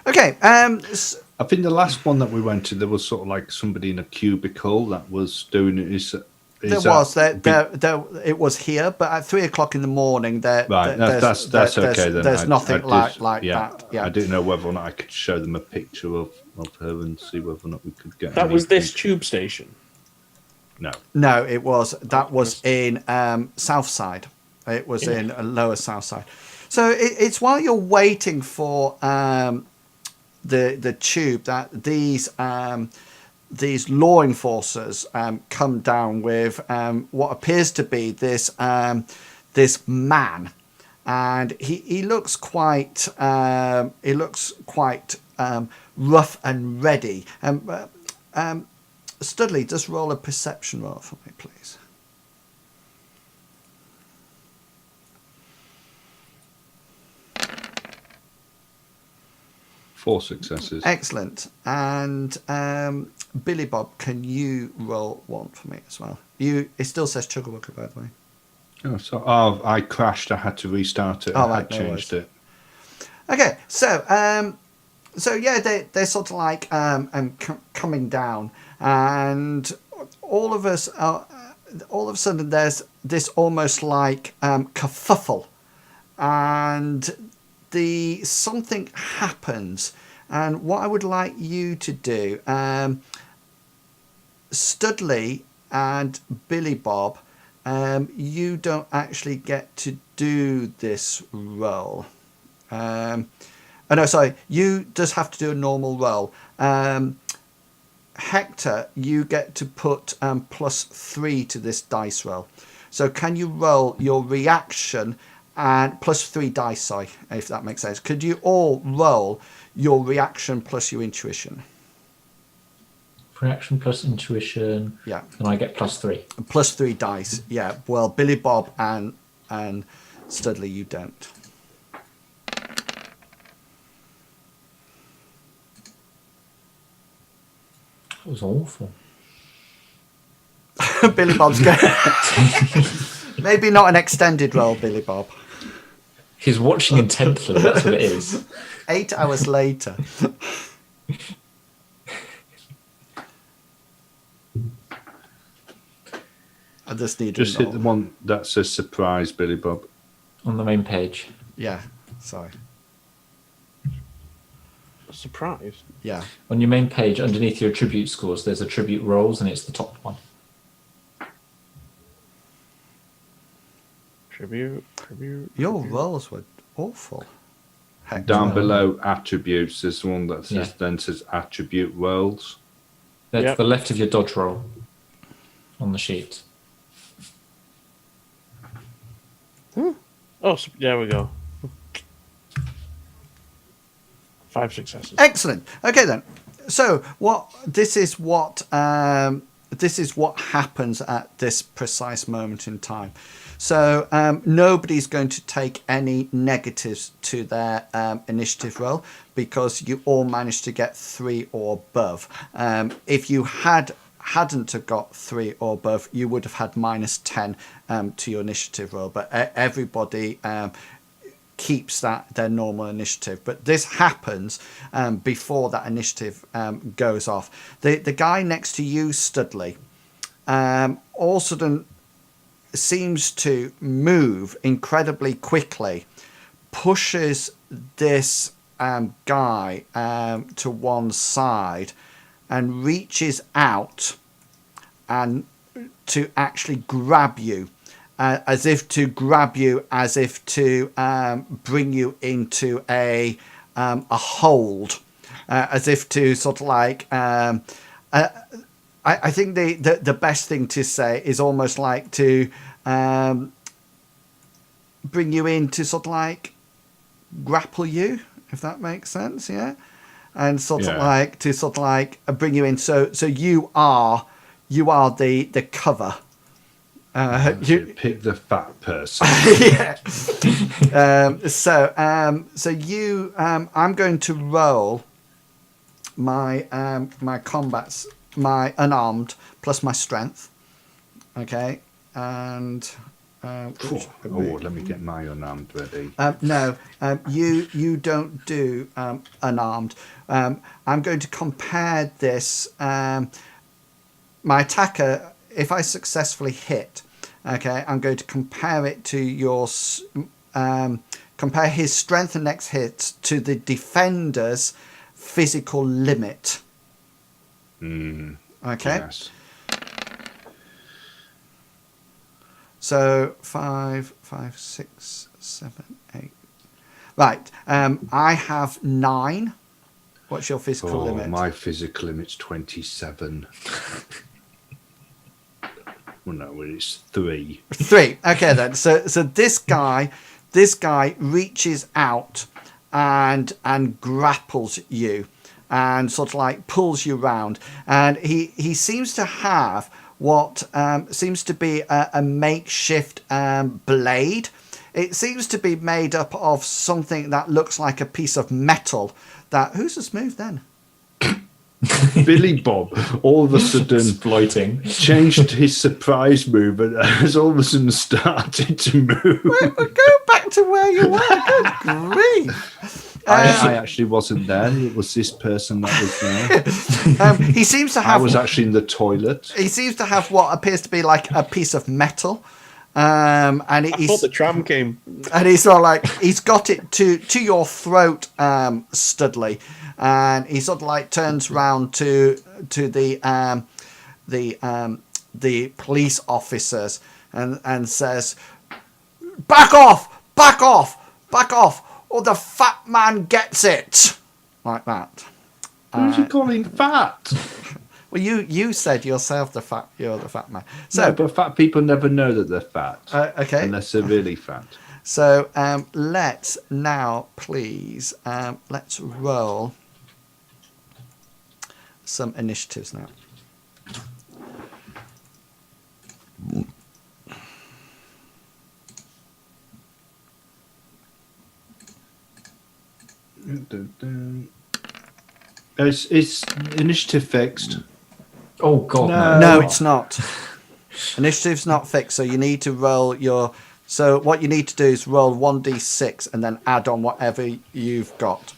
Speaker 1: Okay.
Speaker 3: I think the last one that we went to, there was sort of like somebody in a cubicle that was doing it.
Speaker 1: It was here, but at 3:00 in the morning, that's
Speaker 3: okay then.
Speaker 1: There's nothing like
Speaker 3: yeah,
Speaker 1: that. Yeah,
Speaker 3: I didn't know whether or not I could show them a picture of her and see whether or not we could get.
Speaker 2: That was this tube station.
Speaker 1: No, that was in Southside. It was in Lower Southside. So it's while you're waiting for the tube that these law enforcers come down with what appears to be this man, and he looks quite rough and ready. Studley, just roll a perception roll for me, please.
Speaker 3: Four successes.
Speaker 1: Excellent. And Billy Bob, can you roll one for me as well? It still says Chuggerwugger, by the way.
Speaker 3: I crashed. I had to restart it.
Speaker 1: Oh,
Speaker 3: I
Speaker 1: right,
Speaker 3: had
Speaker 1: no
Speaker 3: changed
Speaker 1: worries.
Speaker 3: it.
Speaker 1: Okay, so yeah, they're sort of like coming down, and all of a sudden there's this almost like kerfuffle, and something happens, and what I would like you to do, Studley and Billy Bob, you don't actually get to do this roll. Oh no, sorry. You just have to do a normal roll. Hector, you get to put +3 to this dice roll. So can you roll your reaction and +3 dice, sorry, if that makes sense. Could you all roll your reaction plus your intuition?
Speaker 4: Reaction plus intuition.
Speaker 1: Yeah.
Speaker 4: And I get +3.
Speaker 1: +3 dice, yeah. Well, Billy Bob and Studley, you don't.
Speaker 4: That was awful.
Speaker 1: Billy Bob's going. Maybe not an extended roll, Billy Bob.
Speaker 4: He's watching intently, that's what it is.
Speaker 1: 8 hours later. I just need
Speaker 3: Just hit the one that says surprise, Billy Bob.
Speaker 4: On the main page.
Speaker 1: Yeah, sorry.
Speaker 2: Surprise.
Speaker 1: Yeah.
Speaker 4: On your main page, underneath your attribute scores, there's attribute rolls, and it's the top one.
Speaker 2: Tribute.
Speaker 1: Your rolls were awful. Heck,
Speaker 3: Down
Speaker 1: no.
Speaker 3: below attributes, there's one that says then says attribute rolls.
Speaker 4: That's
Speaker 2: Yep.
Speaker 4: the left of your dodge roll on the sheet.
Speaker 2: Oh, there we go. 5 successes.
Speaker 1: Excellent. Okay then. So this is what happens at this precise moment in time. So nobody's going to take any negatives to their initiative roll because you all managed to get 3 or above. If you hadn't have got 3 or above, you would have had -10 to your initiative roll. But everybody keeps their normal initiative. But this happens before that initiative goes off. The guy next to you, Studley, all of a sudden seems to move incredibly quickly, pushes this guy to one side, and reaches out and to actually grab you, as if to bring you into a hold, as if to sort of like. I think the best thing to say is almost like to bring you in to sort of like grapple you, if that makes sense, yeah, and sort of like to sort of like bring you in. So you are the cover.
Speaker 3: You pick the fat person.
Speaker 1: Yeah. So you, I'm going to roll my my combats, my unarmed plus my strength. Okay, and
Speaker 3: let me get my unarmed ready.
Speaker 1: no, you don't do unarmed. I'm going to compare this. My attacker, if I successfully hit, okay, I'm going to compare it to your compare his strength and next hit to the defender's physical limit. Okay.
Speaker 3: Yes.
Speaker 1: So 5, 6, 7, 8. Right. I have 9. What's your physical limit?
Speaker 3: My physical limit's 27. Well, no, it's 3.
Speaker 1: 3. Okay then. So this guy reaches out and grapples you. and sort of like pulls you round. And he seems to have what seems to be a makeshift blade. It seems to be made up of something that looks like a piece of metal. Who's just moved then?
Speaker 3: Billy Bob all of a sudden
Speaker 4: Exploiting.
Speaker 3: changed his surprise move and has all of a sudden started to move.
Speaker 1: Go back to where you were. Good grief.
Speaker 3: I actually wasn't there. It was this person that was there.
Speaker 1: He seems to
Speaker 3: I
Speaker 1: have.
Speaker 3: was actually in the toilet.
Speaker 1: He seems to have what appears to be like a piece of metal. And
Speaker 2: I thought the tram came.
Speaker 1: and he's sort of like he's got it to your throat, Studley, and he sort of like turns round to the police officers and says, back off, or the fat man gets it, like that.
Speaker 3: Who's he calling fat?
Speaker 1: Well, you said yourself you're the fat man. So,
Speaker 3: No, but fat people never know that they're fat.
Speaker 1: okay.
Speaker 3: Unless they're really fat.
Speaker 1: So let's now, please, let's roll some initiatives now.
Speaker 3: Is initiative fixed?
Speaker 4: Oh God,
Speaker 1: No, it's not. Initiative's not fixed, so you need to roll your. So what you need to do is roll 1d6 and then add on whatever you've got.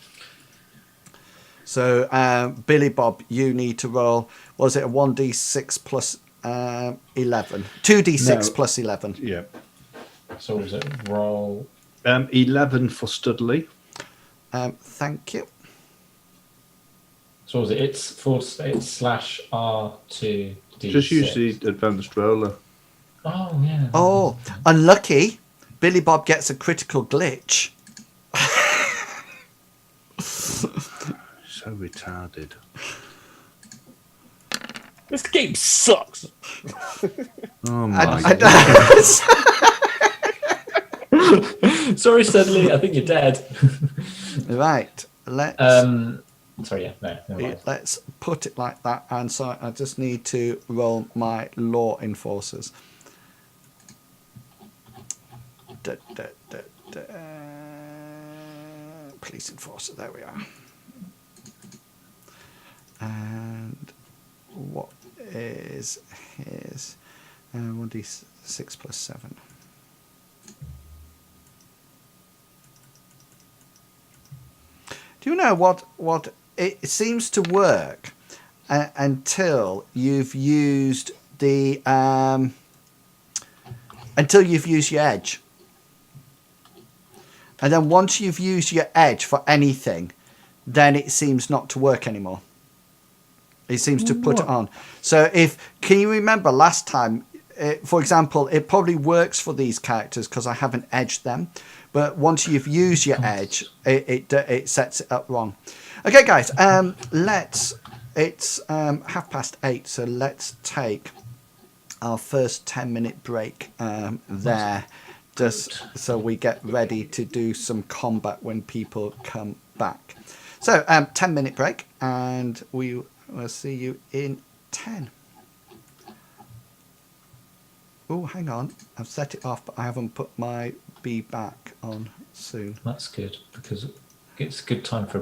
Speaker 1: So Billy Bob, you need to roll. Was it a 1d6 plus 11? 2d6
Speaker 3: No.
Speaker 1: plus 11.
Speaker 3: Yeah.
Speaker 4: So was it roll?
Speaker 3: 11 for Studley.
Speaker 1: Thank you.
Speaker 4: So was it? It's /R2D6.
Speaker 3: Just use the advanced roller.
Speaker 4: Oh yeah.
Speaker 1: Oh, unlucky. Billy Bob gets a critical glitch.
Speaker 3: So retarded.
Speaker 2: This game sucks.
Speaker 3: Oh my
Speaker 4: Sorry, Studley. I think you're dead.
Speaker 1: Right. Let's.
Speaker 4: Sorry. Yeah. No. Never mind.
Speaker 1: Let's put it like that. And so I just need to roll my law enforcers. Police enforcer. There we are. And what is his 1d6 plus 7? Do you know what it seems to work until you've used the your edge, and then once you've used your edge for anything, then it seems not to work anymore. It seems to put it on. So can you remember last time, for example, it probably works for these characters because I haven't edged them. But once you've used your edge, it sets it up wrong. Okay, guys, it's 8:30, so let's take our first 10-minute break there, just so we get ready to do some combat when people come back. So 10-minute break, and we will see you in 10. Oh, hang on. I've set it off, but I haven't put my be back on soon.
Speaker 4: That's good because it's a good time for